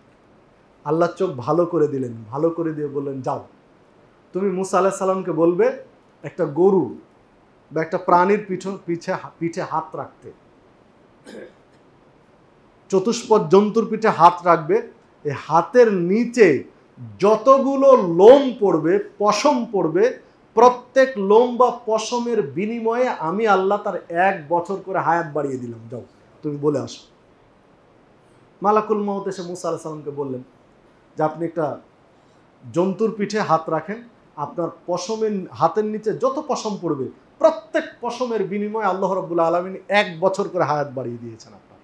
আল্লাহ চোখ ভালো করে দিলেন, ভালো করে দিয়ে বললেন, যাও তুমি মুসা আলাইহিস সালামকে বলবে একটা গরু বা একটা প্রাণীর পিঠে হাত রাখতে, চতুষ্পদ জন্তুর পিঠে হাত রাখবে, এই হাতের নিচে যতগুলো লোম পড়বে, পশম পড়বে, প্রত্যেক লোম বা পশমের বিনিময়ে আমি আল্লাহ তার 1 বছর করে হায়াত বাড়িয়ে দিলাম, যাও তুমি বলে আসো। মালাকুল মাউত এসে মুসা আলাইহিস সালামকে বললেন যে আপনি একটা জন্তুর পিঠে হাত রাখেন, আপনার পশমের হাতের নিচে যত পশম পড়বে প্রত্যেক পশমের বিনিময়ে আল্লাহ রাব্বুল আলামিন 1 বছর করে হায়াত বাড়িয়ে দিয়েছেন আপনার।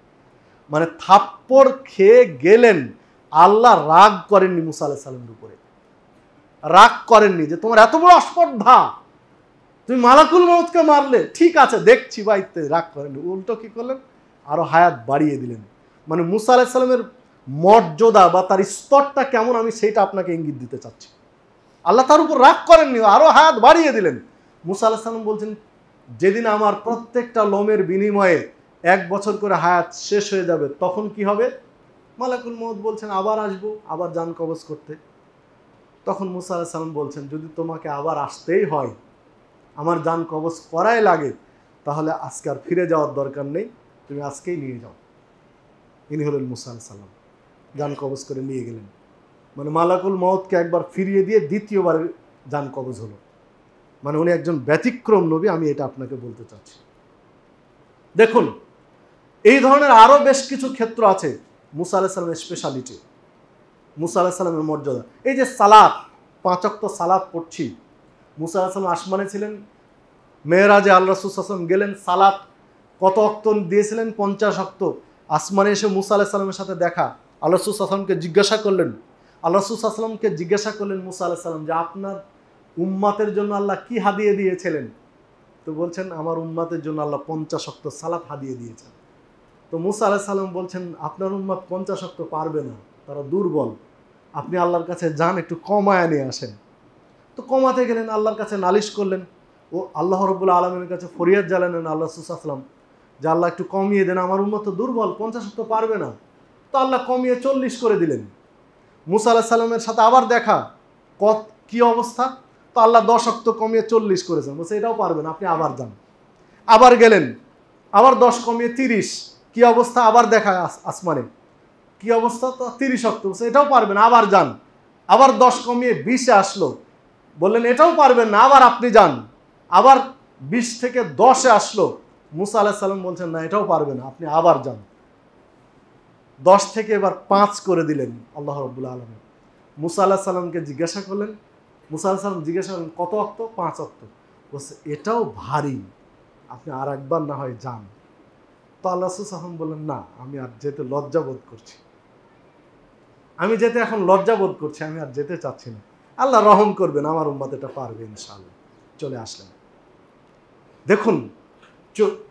মানে থাপ্পড় খেয়ে গেলেন, আল্লাহ রাগ করেননি মুসা আলাইহিস সালামের উপরে, রাগ করেননি যে তোমার এত বড় অস্পর্ধা, তুমি মালাকুল মাউতকে মারলে, ঠিক আছে দেখছি বা ইত্যাদি, রাগ করেননি। উল্টো কি করলেন? আরো হায়াত বাড়িয়ে দিলেন। মানে মুসা আলাইহিস সালামের মর্যাদা বা তার স্তরটা কেমন আমি সেইটা আপনাকে ইঙ্গিত দিতে চাচ্ছি। আল্লাহ তার উপর রাগ করেননি, আরো হায়াত বাড়িয়ে দিলেন। মুসা আলাইহিস সালাম বলছেন, যেদিন আমার প্রত্যেকটা লোমের বিনিময়ে 1 বছর করে হায়াত শেষ হয়ে যাবে, তখন কি হবে? মালাকুল মউত বলছেন, আবার আসবো, আবার জান কবজ করতে। তখন মুসা আলাইহিস সালাম বলছেন, যদি তোমাকে আবার আসতেই হয়, আমার জান কবজ করাই লাগে, তাহলে আজকে আর ফিরে যাওয়ার দরকার নেই, তুমি আজকেই নিয়ে যাও। ইনি হলেন মুসা আলাইহিস সালাম, জান কবজ করে নিয়ে গেলেন। মানে মালাকুল মউতকে একবার ফিরিয়ে দিয়ে দ্বিতীয়বার জান কবজ হলো। মানে উনি একজন ব্যতিক্রম নবী, আমি এটা আপনাকে বলতে চাচ্ছি। দেখুন, এই ধরনের আরো বেশ কিছু ক্ষেত্র আছে মুসা আলাইহিস সালামের স্পেশালিটি, মুসা আলাইহিস সালামের মর্যাদা। এই যে সালাত, 5 ওয়াক্ত সালাত পড়ছি, মুসা আলাইহিস সালাম আসমানে ছিলেন, মেরাজে আল্লাহ রাসূল সাল্লাল্লাহু আলাইহি ওয়াসাল্লাম গেলেন, সালাত কত ওয়াক্ত দিয়েছিলেন? 50 ওয়াক্ত। আসমানে এসে মুসা আলাইহিস সালামের সাথে দেখা, আল্লাহ রাসূল সাল্লাল্লাহু আলাইহি ওয়াসাল্লামকে জিজ্ঞাসা করলেন, আল্লাহ রাসূল সাল্লাল্লাহু আলাইহি ওয়াসাল্লামকে জিজ্ঞাসা করলেন মুসা আলাইহিস সালাম যে আপনার উম্মাতের জন্য আল্লাহ কি হাদিয়ে দিয়েছিলেন? তো বলছেন, আমার উম্মাতের জন্য আল্লাহ 50 ওয়াক্ত সালাত হাদিয়ে দিয়েছেন। তো মুসা আলাইহিস সালাম বলছেন, আপনার উম্মাত 50 ওয়াক্ত পারবে না, তারা দুর্বল, আপনি আল্লাহর কাছে যান, একটু কমায় নিয়ে আসেন। তো কমাতে গেলেন, আল্লাহর কাছে নালিশ করলেন, ও আল্লাহ রাব্বুল আলামিনের কাছে ফরিয়াদ জানালেন আল্লাহ রাসূল সাল্লাল্লাহু আলাইহি ওয়াসাল্লাম, যে আল্লাহ একটু কমিয়ে দেন, আমার উম্মত তো দুর্বল, 50 ওয়াক্ত পারবে না। তো আল্লাহ কমিয়ে 40 করে দিলেন। মুসা আলাইহিস সালামের সাথে আবার দেখা, কি অবস্থা? তো আল্লাহ 10 ওয়াক্ত কমিয়ে 40 করেছেন, বলছে এটাও পারবেন, আপনি আবার যান। আবার গেলেন, আবার 10 কমিয়ে 30, কি অবস্থা? আবার দেখা আসমানে, কি অবস্থা? তো 30 ওয়াক্ত, বলছে এটাও পারবেন, আবার যান। আবার 10 কমিয়ে 20-এ আসলো, বললেন এটাও পারবেন না, আবার আপনি যান। আবার 20 থেকে 10-এ আসলো, মুসা আলাইহিস সালাম বলছেন না, এটাও পারবেন না, আপনি আবার যান। 10 থেকে এবার 5 করে দিলেন আল্লাহ রাব্বুল আলামিন। মুসা আলাইহিস সালামকে জিজ্ঞাসা করলেন, মুসা আলাইহিস সালাম জিজ্ঞাসা করলেন কত ওয়াক্ত? 5 ওয়াক্ত। বলছে এটাও ভারী, আপনি আর একবার না হয় যান। তো আল্লাহ রাসূল সাল্লাল্লাহু আলাইহি ওয়াসাল্লাম বললেন, না, আমি আর যেতে লজ্জা বোধ করছি, আমি যেতে এখন লজ্জা বোধ করছি, আমি আর যেতে চাচ্ছি না, আল্লাহ রহম করবেন, আমার উম্মত এটা পারবে ইনশাআল্লাহ। চলে আসলেন। দেখুন,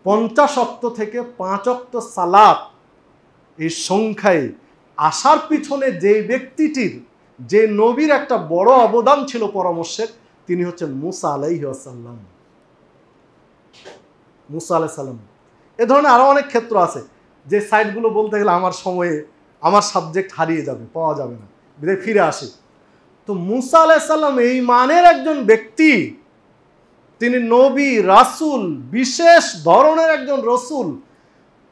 50 ওয়াক্ত থেকে 5 ওয়াক্ত সালাত, এই সংখ্যায় আসার পিছনে যে ব্যক্তিটির, যে নবীর একটা বড় অবদান ছিল পরামর্শের, তিনি হচ্ছেন মুসা আলাইহিস সালাম। মুসা আলাইহিস সালাম। এ ধরনের আরো অনেক ক্ষেত্র আছে, যে সাইটগুলো বলতে গেলে আমার সময়ে আমার সাবজেক্ট হারিয়ে যাবে, পাওয়া যাবে না, বিদায় ফিরে আসি। তো মুসা আলাইহিস সালাম এই মানের একজন ব্যক্তি, তিনি নবী, রাসূল, বিশেষ ধরনের একজন রাসূল।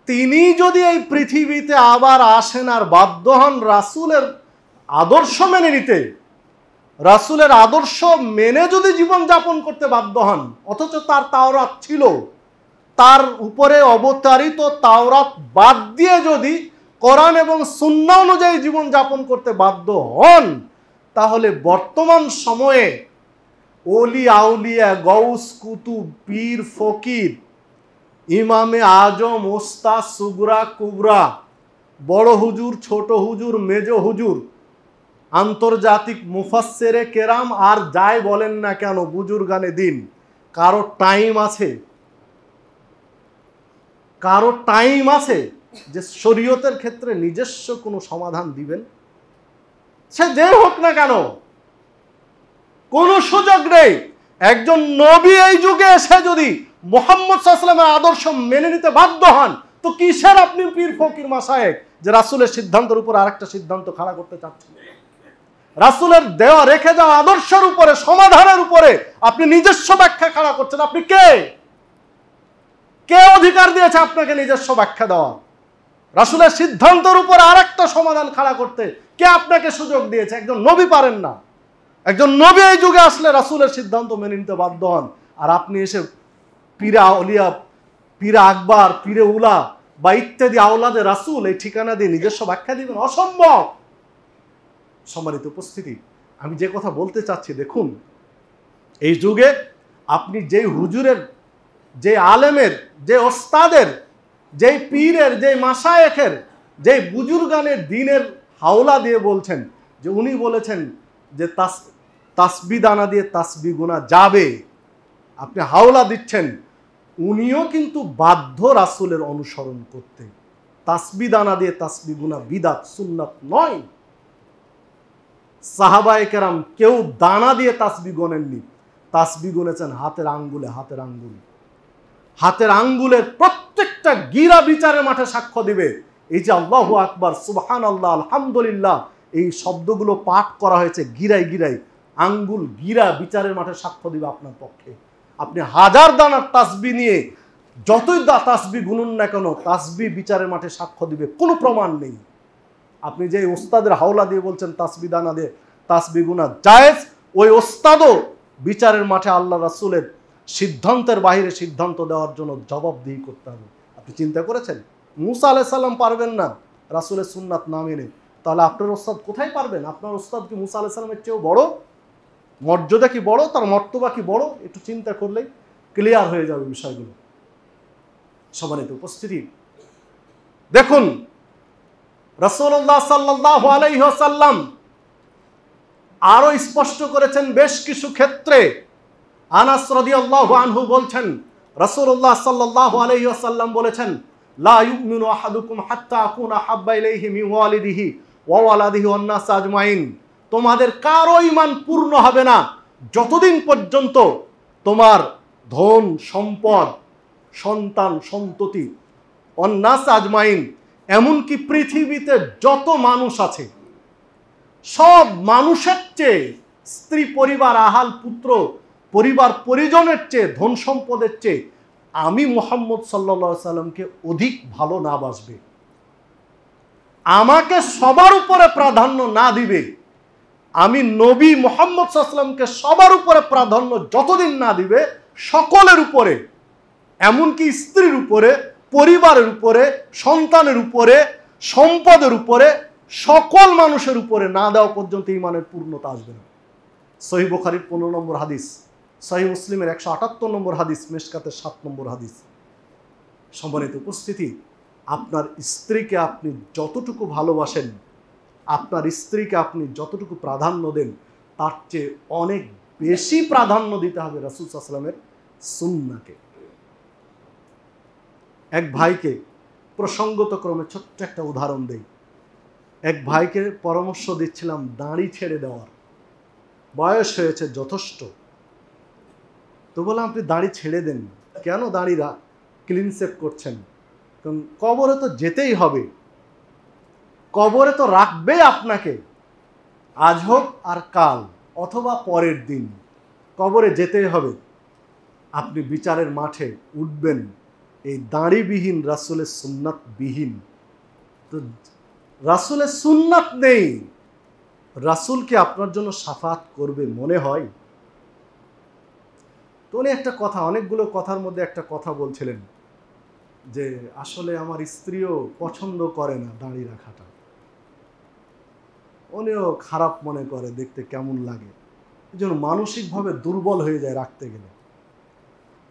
তিনি যদি এই পৃথিবীতে আবার আসেন আর বাধ্য হন রাসূলের আদর্শ মেনে নিতে, রাসূলের আদর্শ মেনে যদি জীবন যাপন করতে বাধ্য হন, অথচ তার তাওরাত ছিল, তার উপরে অবতারিত তাওরাত বাদ দিয়ে যদি কোরআন এবং সুন্নাহ অনুযায়ী জীবন যাপন করতে বাধ্য হন, তাহলে বর্তমান সময়ে ওলি আউলিয়া, গৌস, কুতুব, পীর, ফকির, ইমামে আজম, ওস্তাদ, সুগরা, কুবরা, বড় হুজুর, ছোট হুজুর, মেজ হুজুর, আন্তর্জাতিক মুফাসসিরে কেরাম, আর যাই বলেন না কেন বুজুর্গানে দিন, কারো টাইম আছে? কারো টাইম আছে যে শরীয়তের ক্ষেত্রে নিজস্ব কোনো সমাধান দিবেন? সে যে হোক না কেন, কোনো সুযোগ নেই। একজন নবী এই যুগে এসে যদি মুহাম্মদ সাল্লাল্লাহু আলাইহি ওয়াসাল্লামের আদর্শ মেনে নিতে বাধ্য হন, তো কিসের আপনি পীর ফকির মাশায়েখ যে রাসূলের সিদ্ধান্তের উপর আরেকটা সিদ্ধান্ত খাড়া করতে চাচ্ছেন? রাসূলের দেওয়া রেখে যাওয়া আদর্শের উপরে, সমাধানের উপরে আপনি নিজস্ব ব্যাখ্যা খাড়া করছেন। আপনি কে? কে অধিকার দিয়েছে আপনাকে নিজস্ব ব্যাখ্যা দেওয়া? রাসূলের সিদ্ধান্তের উপর আরেকটা সমাধান খাড়া করতে কে আপনাকে সুযোগ দিয়েছে? একজন নবী পারেন না। একজন নবী এই যুগে আসলে রাসূলের সিদ্ধান্ত মেনে নিতে বাধ্য হন, আর আপনি এসে পীরে আউলিয়া, পীরে আকবর, পীরে উলা বা ইত্যাদি আওলাদে রাসূল এই ঠিকানা দিয়ে নিজস্ব ব্যাখ্যা দিবেন? অসম্ভব। সম্মানিত উপস্থিতি, আমি যে কথা বলতে চাচ্ছি, দেখুন, এই যুগে আপনি যে হুজুরের, যে আলেমের, যে ওস্তাদের, যে পীরের, যে মাশায়েখের, যে বুজুর্গানের দিনের হাওলা দিয়ে বলছেন যে উনি বলেছেন যে তাসবিহ দানা দিয়ে তাসবিহ গুনাহ যাবে, আপনি হাওলা দিচ্ছেন, উনিও কিন্তু বাধ্য রাসূলের অনুসরণ করতে। তাসবিহ দানা দিয়ে তাসবিহ গুনা বিদআত, সুন্নাত নয়। সাহাবায়ে কেরাম কেউ দানা দিয়ে তাসবিহ গোনেননি, তাসবিহ গুনেছেন হাতের আঙ্গুলে। হাতের আঙ্গুলের প্রত্যেকটা গিরা বিচারের মাঠে সাক্ষ্য দিবে। এই যে আল্লাহু আকবার, সুবহানাল্লাহ, আলহামদুলিল্লাহ, এই শব্দগুলো পাঠ করা হয়েছে গিরায় গিরায়, আঙ্গুল গিরা বিচারের মাঠে সাক্ষ্য দিবে আপনার পক্ষে। আপনি হাজার দানার তাসবিহ নিয়ে যতই তাসবিহ গুনুন না কেন, তাসবিহ বিচারের মাঠে সাক্ষ্য দিবে, কোনো প্রমাণ নেই। আপনি যে ওস্তাদের হাওলা দিয়ে বলছেন তাসবিহ দানা দিয়ে তাসবিহ গুনা জায়েজ, ওই ওস্তাদও বিচারের মাঠে আল্লাহ রাসূলের সিদ্ধান্তের বাইরে সিদ্ধান্ত দেওয়ার জন্য জবাবদিহি করতে হবে। আপনি চিন্তা করেছেন মুসা আলাইহিস সালাম পারবেন না রাসূলের সুন্নাত না মেনে, তাহলে আপনার ওস্তাদ কোথায় পারবেন? আপনার ওস্তাদ কি মুসা আলাইহিস সালামের চেয়েও বড়? মর্যাদা কি বড়? তার মর্তবা কি বড়? একটু চিন্তা করলেই ক্লিয়ার হয়ে যাবে বিষয়গুলো। সম্মানিত উপস্থিতি, দেখুন রাসূলুল্লাহ সাল্লাল্লাহু আলাইহি ওয়াসাল্লাম আরো স্পষ্ট করেছেন বেশ কিছু ক্ষেত্রে। আনাস রাদিয়াল্লাহু আনহু বলছেন, রাসূলুল্লাহ সাল্লাল্লাহু আলাইহি ওয়াসাল্লাম বলেছেন, লা ইউমিনু আহাদুকুম হাত্তা আকুনা হাব্বা ইলাইহি মিন ওয়ালিদিহি ওয়া ওয়ালাদিহি ওয়ান নাস আজমাইন। তোমাদের কারো ঈমান পূর্ণ হবে না যতদিন পর্যন্ত তোমার ধন সম্পদ, সন্তান সন্ততি, ওয়ান নাস আজমাইন, এমনকি পৃথিবীতে যত মানুষ আছে সব মানুষের চেয়ে, স্ত্রী পরিবার আহাল পুত্র পরিবার পরিজনের চেয়ে, ধন সম্পদের চেয়ে আমি মুহাম্মদ সাল্লাল্লাহু আলাইহি সাল্লামকে অধিক ভালো না বাসবে, আমাকে সবার উপরে প্রাধান্য না দিবে, আমি নবী মুহাম্মদ সাল্লাল্লাহু আলাইহি সাল্লামকে সবার উপরে প্রাধান্য যতদিন না দিবে, সকলের উপরে, এমনকি স্ত্রীর উপরে, পরিবারের উপরে, সন্তানের উপরে, সম্পদের উপরে, সকল মানুষের উপরে না দেওয়া পর্যন্ত ঈমানের পূর্ণতা আসবে না। সহিহ বুখারীর 15 নম্বর হাদিস, সহিহ মুসলিমের 178 নম্বর হাদিস, মিশকাতের 7 নম্বর হাদিস। সম্মানিত উপস্থিতি, আপনার স্ত্রীকে আপনি যতটুকু ভালোবাসেন, আপনার স্ত্রীকে আপনি যতটুকু প্রাধান্য দেন, তার চেয়ে অনেক বেশি প্রাধান্য দিতে হবে রাসূল সাল্লাল্লাহু আলাইহি ওয়াসাল্লামের সুন্নাহকে। এক ভাইকে, প্রসঙ্গত ক্রমে ছোট্ট একটা উদাহরণ দেই, এক ভাইকে পরামর্শ দিচ্ছিলাম দাড়ি ছেড়ে দেওয়ার। বয়স হয়েছে যথেষ্ট, তো বললাম আপনি দাড়ি ছেড়ে দেন। কেন দাড়ি ক্লিন শেভ করছেন? কারণ কবরে তো যেতেই হবে, কবরে তো রাখবে আপনাকে, আজ হোক আর কাল অথবা পরের দিন কবরে যেতেই হবে। আপনি বিচারের মাঠে উঠবেন এই দাড়িবিহীন, রাসূলের সুন্নাত বিহীন। তো রাসূলের সুন্নাত নেই, রাসূল কি আপনার জন্য শাফাত করবে মনে হয়? তো উনি একটা কথা, অনেকগুলো কথার মধ্যে একটা কথা বলছিলেন যে আসলে আমার স্ত্রীও পছন্দ করে না দাড়ি রাখাটা, উনিও খারাপ মনে করে, দেখতে কেমন লাগে, এই জন্য মানসিকভাবে দুর্বল হয়ে যায় রাখতে গেলে।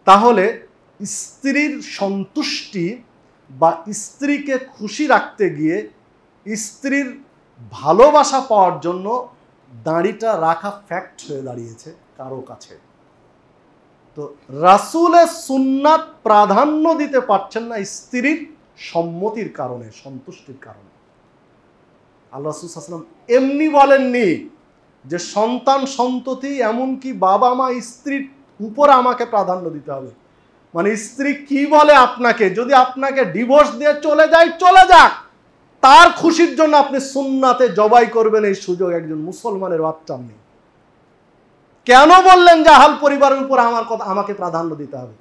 তাহলে স্ত্রীর সন্তুষ্টি বা স্ত্রীকে খুশি রাখতে গিয়ে, স্ত্রীর ভালোবাসা পাওয়ার জন্য দাড়িটা রাখা ফ্যাক্ট হয়ে দাঁড়িয়েছে কারো কাছে। তো রাসূলের সুন্নাত প্রাধান্য দিতে পারছেন না স্ত্রীর সম্মতির কারণে, সন্তুষ্টির কারণে। আল্লাহ রাসূল সাল্লাল্লাহু আলাইহি ওয়াসাল্লাম এমনি বলেননি যে সন্তান সন্ততি, এমনকি বাবা মা, স্ত্রীর উপরে আমাকে প্রাধান্য দিতে হবে। মানে স্ত্রী কি বলে আপনাকে, যদি আপনাকে ডিভোর্স দিয়ে চলে যায়, চলে যাক, তার খুশির জন্য আপনি সুন্নাতে জবাই করবেন, এই সুযোগ একজন মুসলমানের বাচ্চার নেই। কেন বললেন যে আহাল পরিবারের উপর আমাকে প্রাধান্য দিতে হবে,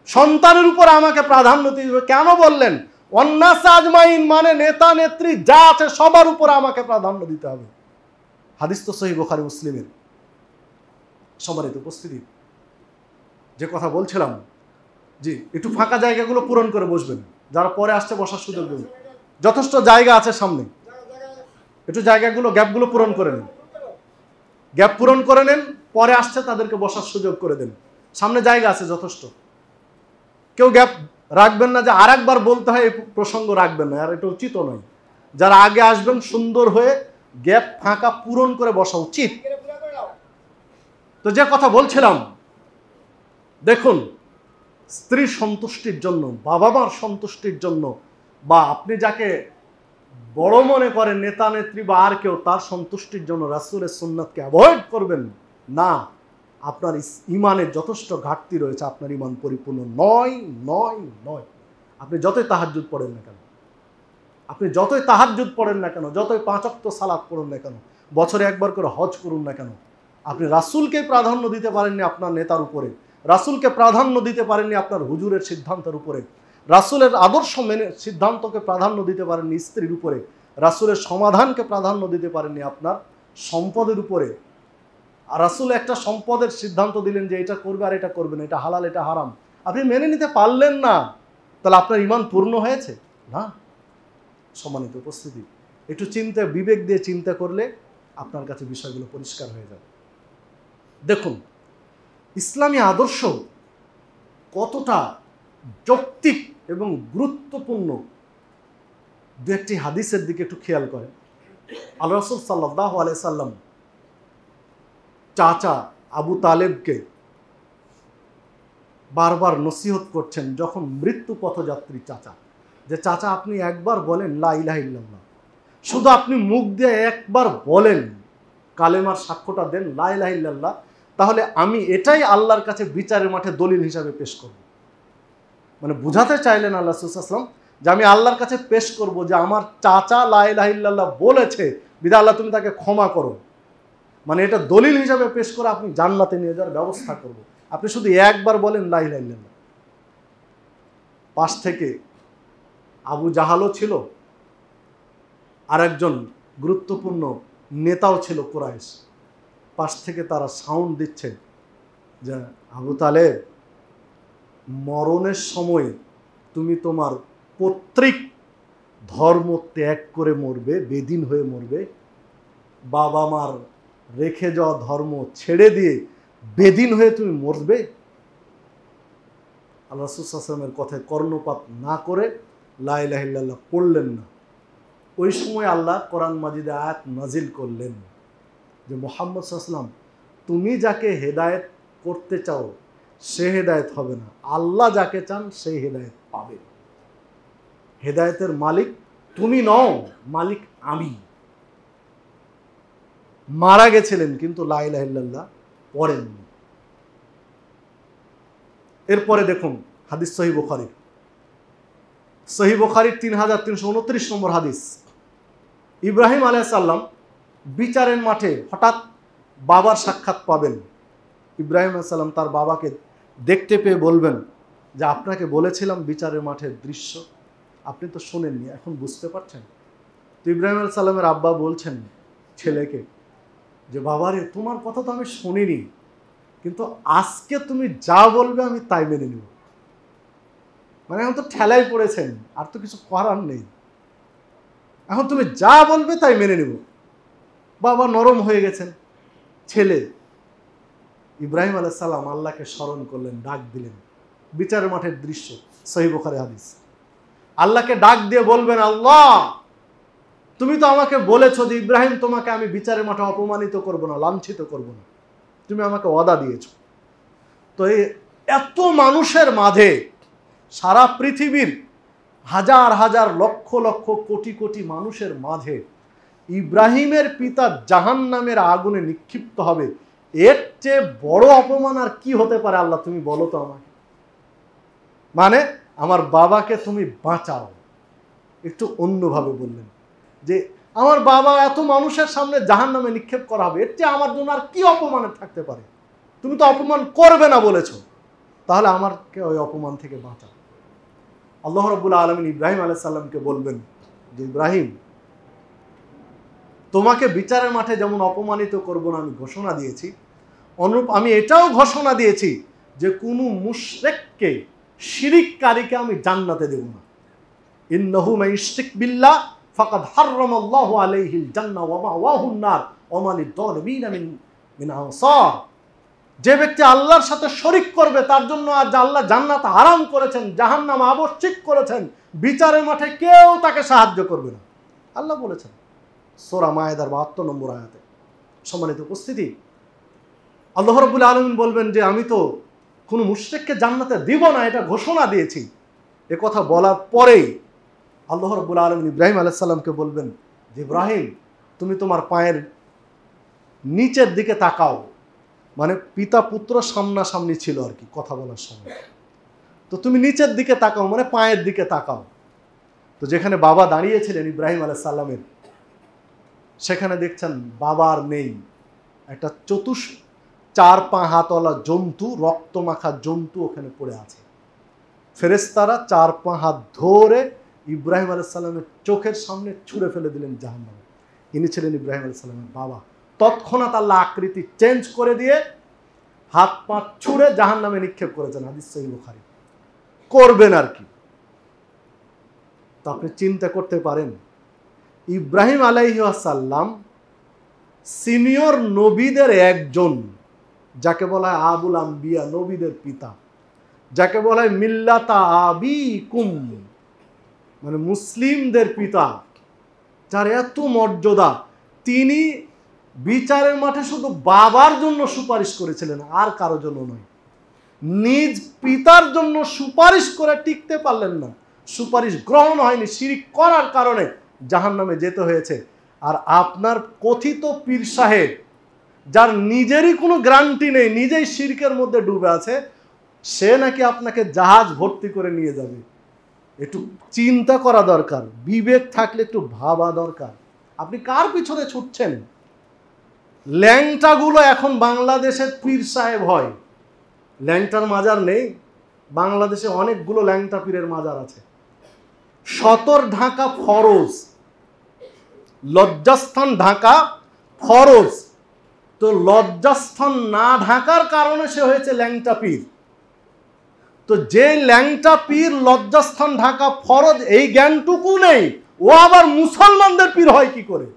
সন্তানের উপর আমাকে প্রাধান্য দিতে হবে? কেন বললেন? ওয়ান্নাস আজমাইন মানে নেতা নেত্রী যা আছে সবার উপর আমাকে প্রাধান্য দিতে হবে। হাদিস তো সহিহ বুখারী মুসলিমের। সম্মানিত উপস্থিতি, যে কথা বলছিলাম, জি একটু ফাঁকা জায়গাগুলো পূরণ করে বসবেন, যারা পরে আসছে বসার সুযোগ দেবেন, যথেষ্ট জায়গা আছে সামনে, একটু জায়গাগুলো, গ্যাপগুলো পূরণ করে নেন, গ্যাপ পূরণ করে নেন, পরে আসছে তাদেরকে বসার সুযোগ করে দেন, সামনে জায়গা আছে যথেষ্ট। কেউ গ্যাপ রাখবেন না যে আরেকবার বলতে হয় এই প্রসঙ্গ রাখবেন না, আর এটা উচিত নয়। যারা আগে আসবেন সুন্দর হয়ে গ্যাপ ফাঁকা পূরণ করে বসা উচিত। তো যে কথা বলছিলাম, দেখুন স্ত্রীর সন্তুষ্টির জন্য, বাবা মার সন্তুষ্টির জন্য বা আপনি যাকে বড় মনে করেন নেতা নেত্রী বা আর কেউ, তার সন্তুষ্টির জন্য রাসূলের সুন্নাতকে অ্যাভয়েড করবেন না, আপনার ইমানের যথেষ্ট ঘাটতি রয়েছে, আপনার ইমান পরিপূর্ণ নয় নয় নয়। আপনি যতই তাহাজ্জুদ পড়েন না কেন, আপনি যতই তাহাজ্জুদ পড়েন না কেন, যতই 5 ওয়াক্ত সালাত পড়ুন না কেন, বছরে একবার করে হজ করুন না কেন, আপনি রাসূলকে প্রাধান্য দিতে পারেননি আপনার নেতার উপরে, রাসূলকে প্রাধান্য দিতে পারেননি আপনার হুজুরের সিদ্ধান্তের উপরে, রাসূলের আদর্শ মেনে সিদ্ধান্তকে প্রাধান্য দিতে পারেননি স্ত্রীর উপরে, রাসূলের সমাধানকে প্রাধান্য দিতে পারেননি আপনার সম্পদের উপরে। আর রাসূল একটা সম্পদের সিদ্ধান্ত দিলেন যে এটা করবে আর এটা করবে না, এটা হালাল এটা হারাম, আপনি মেনে নিতে পারলেন না, তাহলে আপনার ঈমান পূর্ণ হয়েছে না? সম্মানিত উপস্থিতি, একটু বিবেক দিয়ে চিন্তা করলে আপনার কাছে বিষয়গুলো পরিষ্কার হয়ে যাবে। দেখুন ইসলামী আদর্শ কতটা যৌক্তিক এবং গুরুত্বপূর্ণ, দু একটি হাদিসের দিকে একটু খেয়াল করেন। আল্লাহ রাসূল সাল্লাল্লাহু আলাইহি সাল্লাম চাচা আবু তালেবকে বারবার নসিহত করছেন, যখন মৃত্যু পথযাত্রী চাচা, যে চাচা আপনি একবার বলেন লা ইলাহা ইল্লাল্লাহ, শুধু আপনি মুখ দিয়ে একবার বলেন, কালেমার সাক্ষ্যটা দেন লা ইলাহা ইল্লাল্লাহ, তাহলে আমি এটাই আল্লাহর কাছে বিচারের মাঠে দলিল হিসাবে পেশ করব। মানে বুঝাতে চাইলেন আল্লাহ রাসূল সাল্লাল্লাহু আলাইহি ওয়াসাল্লাম যে আমি আল্লাহর কাছে পেশ করব যে আমার চাচা লা ইলাহা ইল্লাল্লাহ বলেছে, বিধায় আল্লাহ তুমি তাকে ক্ষমা করো। মানে এটা দলিল হিসাবে পেশ করে আপনি জান্নাতে নিয়ে যাওয়ার ব্যবস্থা করব। আপনি শুধু একবার বলেন লা ইলাহা ইল্লাল্লাহ। পাশ থেকে আবু জাহালও ছিল, আর একজন গুরুত্বপূর্ণ নেতাও ছিল কুরাইশ। পাশ থেকে তারা সাউন্ড দিচ্ছে যে আবু তালেব, মরণের সময় তুমি তোমার পৈতৃক ধর্ম ত্যাগ করে মরবে, বেদিন হয়ে মরবে, বাবা মার রেখে যাওয়া ধর্ম ছেড়ে দিয়ে বেদিন হয়ে তুমি মরবে। আল্লাহ রাসূল সাল্লাল্লাহু আলাইহি ওয়াসাল্লামের কথায় কর্ণপাত না করে লা ইলাহা ইল্লাল্লাহ পড়লেন না। ওই সময় আল্লাহ কোরআন মাজিদে আয়াত নাজিল করলেন যে মুহাম্মদ সাল্লাল্লাহু আলাইহি ওয়াসাল্লাম, তুমি যাকে হেদায়েত করতে চাও সে হেদায়েত হবে না, আল্লাহ যাকে চান সেই হেদায়েত পাবে। হেদায়েতের মালিক তুমি নও, মালিক আমি। মারা গেছিলেন কিন্তু লা ইলাহা ইল্লাল্লাহ পড়েননি। এরপরে দেখুন হাদিস সহিহ বুখারী, সহিহ বুখারীর 3329 নম্বর হাদিস। ইব্রাহিম আলাইহিস সালাম বিচারের মাঠে হঠাৎ বাবার সাক্ষাৎ পাবেন। ইব্রাহিম আলাইহিস সালাম তার বাবাকে দেখতে পেয়ে বলবেন যে আপনাকে বলেছিলাম বিচারের মাঠের দৃশ্য, আপনি তো শোনেননি, এখন বুঝতে পারছেন? তো ইব্রাহিম আলাইহিস সালামের আব্বা বলছেন ছেলেকে যে বাবারে, তোমার কথা তো আমি শুনিনি, কিন্তু আজকে তুমি যা বলবে আমি তাই মেনে নেব। মানে এখন তো ঠেলাই পড়েছেন, আর তো কিছু করার নেই, এখন তুমি যা বলবে তাই মেনে নেব। বাবা নরম হয়ে গেছেন। ছেলে ইব্রাহিম আলাইহিস সালাম আল্লাহকে স্মরণ করলেন, ডাক দিলেন। বিচারের মাঠের দৃশ্য, সহিহ বুখারী হাদিস। আল্লাহকে ডাক দিয়ে বলবেন, আল্লাহ তুমি তো আমাকে বলেছো যে ইব্রাহিম তোমাকে আমি বিচারের মাঠে অপমানিত করব না, লাঞ্ছিত করব না, তুমি আমাকে ওয়াদা দিয়েছো। তো এই এত মানুষের মাঝে, সারা পৃথিবীর হাজার হাজার লক্ষ লক্ষ কোটি কোটি মানুষের মাঝে ইব্রাহিমের পিতা জাহান্নামের আগুনে নিক্ষিপ্ত হবে, এর চেয়ে বড় অপমান আর কি হতে পারে? আল্লাহ তুমি বলো তো আমাকে। মানে আমার বাবাকে তুমি বাঁচাও। একটু অন্যভাবে বললেন যে আমার বাবা এত মানুষের সামনে জাহান্নামে নিক্ষেপ করা হবে, এর চেয়ে আমার জন্য আর কি অপমানের থাকতে পারে? তুমি তো অপমান করবে না বলেছো, তাহলে আমাকে ওই অপমান থেকে বাঁচাও। আল্লাহ রাব্বুল আলামিন ইব্রাহিম আলাইহিস সালামকে বলবেন যে ইব্রাহিম, তোমাকে বিচারের মাঠে যেমন অপমানিত করব না আমি ঘোষণা দিয়েছি, অনুরূপ আমি এটাও ঘোষণা দিয়েছি যে কোনো মুশরিককে, শিরিককারীকে আমি জান্নাতে দেব না। ইন্নাহু মান ইউশরিক বিল্লাহ ফাকাদ হারামাল্লাহু আলাইহিল জান্নাহ ওয়া মাওয়াহুন নার ওয়া মা লিয-যালিমিন মিন আনসার। যে ব্যক্তি আল্লাহর সাথে শরিক করবে তার জন্য আজ আল্লাহ জান্নাত হারাম করেছেন, জাহান্নাম আবশ্যিক করেছেন, বিচারের মাঠে কেউ তাকে সাহায্য করবে না, আল্লাহ বলেছেন সূরা মায়েদার 72 নম্বর আয়াতে। সম্মানিত উপস্থিতি, আল্লাহ রাব্বুল আলামিন বলবেন যে আমি তো কোনো মুশরিককে জান্নাতে দিব না, এটা ঘোষণা দিয়েছি। এ কথা বলার পরেই আল্লাহ রাব্বুল আলামিন ইব্রাহিম আলাইহিস সালামকে বলবেন যে ইব্রাহিম তুমি তোমার পায়ের নিচের দিকে তাকাও, মানে পিতা পুত্র সামনাসামনি ছিল আর কি কথা বলার সময়। তো তুমি নিচের দিকে তাকাও মানে পায়ের দিকে তাকাও। তো যেখানে বাবা দাঁড়িয়েছিলেন ইব্রাহিম আলাইহিস সালামের, সেখানে দেখছেন বাবা আর নেই। একটা 4 হাতওয়ালা জন্তু, রক্তমাখা জন্তু ওখানে পড়ে আছে। ফেরেশতারা 4 হাত ধরে ইব্রাহিম আলাইহিস সালামের চোখের সামনে ছুঁড়ে ফেলে দিলেন জাহান্নামে। ইনি ছিলেন ইব্রাহিম আলাইহিস সালামের বাবা। তৎক্ষণাৎ আল্লাহ আকৃতি চেঞ্জ করে দিয়ে হাত পা ছুঁড়ে জাহান্নামে নিক্ষেপ করেছেন। হাদিস সহিহ বুখারী। করবেন আর কি। তো আপনি চিন্তা করতে পারেন ইব্রাহিম আলাইহিস সালাম সিনিয়র নবীদের একজন, যাকে বলা হয় আবুল আম্বিয়া, নবীদের পিতা, যাকে বলা হয় মিল্লাতা আবিকুম, মানে মুসলিমদের পিতা, যার এত মর্যাদা, তিনি বিচারের মাঠে শুধু বাবার জন্য সুপারিশ করেছিলেন, আর কারো জন্য নয়। নিজ পিতার জন্য সুপারিশ করে টিকতে পারলেন না, সুপারিশ গ্রহণ হয়নি, শিরক করার কারণে জাহান্নামে যেতে হয়েছে। আর আপনার কথিত পীর সাহেব, যার নিজেরই কোনো গ্যারান্টি নেই, নিজেই শিরকের মধ্যে ডুবে আছে, সে নাকি আপনাকে জাহাজ ভর্তি করে নিয়ে যাবে। একটু চিন্তা করা দরকার, বিবেক থাকলে একটু ভাবা দরকার। আপনি কার পিছনে ছুটছেন? ল্যাংটাগুলো এখন বাংলাদেশের পীর সাহেব হয়। ল্যাংটার মাজার নেই বাংলাদেশে? অনেকগুলো ল্যাংটা পীরের মাজার আছে। সতর ঢাকা ফরজ, লজ্জাস্থান ঢাকা ফরজ। তো লজ্জাস্থান না ঢাকার কারণে সে হয়েছে ল্যাংটা পীর। তো যে ল্যাংটা পীর লজ্জাস্থান ঢাকা ফরজ এই জ্ঞানটুকু নেই, ও আবার মুসলমানদের পীর হয় কি করে?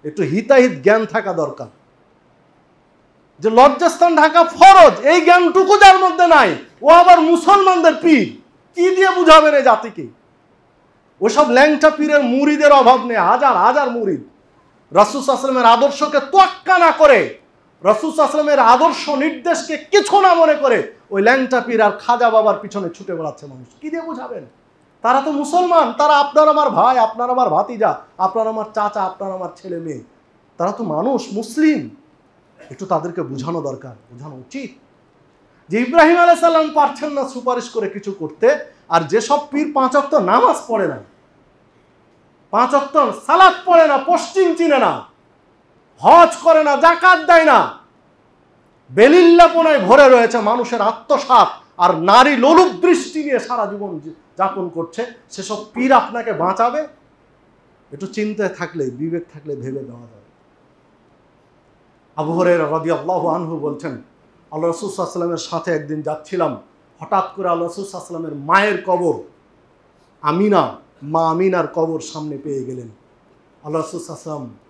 একটু হিতাহিত জ্ঞান থাকা দরকার। যে লজ্জাস্থান ঢাকা ফরজ এই জ্ঞানটুকু যার মধ্যে নাই, ও আবার মুসলমানদের পীর। কি দিয়ে বুঝাবেন এই জাতিকে? ওসব ল্যাংটা পীরের মুরিদের অভাব নেই, হাজার হাজার মুরিদ। রাসূল সাল্লাল্লাহু আলাইহি ওয়াসাল্লামের আদর্শকে তোয়াক্কা না করে, রাসূল সাল্লাল্লাহু আলাইহি ওয়াসাল্লামের আদর্শ নির্দেশকে কিছু না মনে করে ওই ল্যাংটা পীর আর খাজা বাবার পিছনে ছুটে বেড়াচ্ছে মানুষ। কি দিয়ে বুঝাবেন? তারা তো মুসলমান, তারা আপনার আমার ভাই, আপনার আমার ভাতিজা, আপনার আমার চাচা, আপনার আমার ছেলে মেয়ে, তারা তো মানুষ, মুসলিম। একটু তাদেরকে বোঝানো দরকার, বোঝানো উচিত যে ইব্রাহিম আলাইহিস সালাম পারছেন না সুপারিশ করে কিছু করতে, আর যেসব পীর 5 ওয়াক্ত নামাজ পড়ে না, 5 ওয়াক্ত সালাত পড়ে না, পশ্চিম চিনে না, হজ করে না, যাকাত দেয় না, বেলিল্লাপনায় ভরে রয়েছে, মানুষের আত্মসাৎ আর নারী লোলুপ দৃষ্টি নিয়ে সারা জীবন যাপন করছে, সেসব পীর আপনাকে বাঁচাবে? একটু চিন্তায় থাকলে, বিবেক থাকলে ভেবে দেওয়া যাবে। আবু হুরায়রা রাদিয়াল্লাহু আনহু বলছেন, আল্লাহ রাসূল সাল্লাল্লাহু আলাইহি ওয়াসাল্লামের সাথে একদিন যাচ্ছিলাম, হঠাৎ করে আল্লাহ রাসূল সাল্লাল্লাহু আলাইহি ওয়াসাল্লামের মায়ের কবর, আমিনা, মা আমিনার কবর সামনে পেয়ে গেলেন। আল্লাহ রাসূল সাল্লাল্লাহু আলাইহি ওয়াসাল্লাম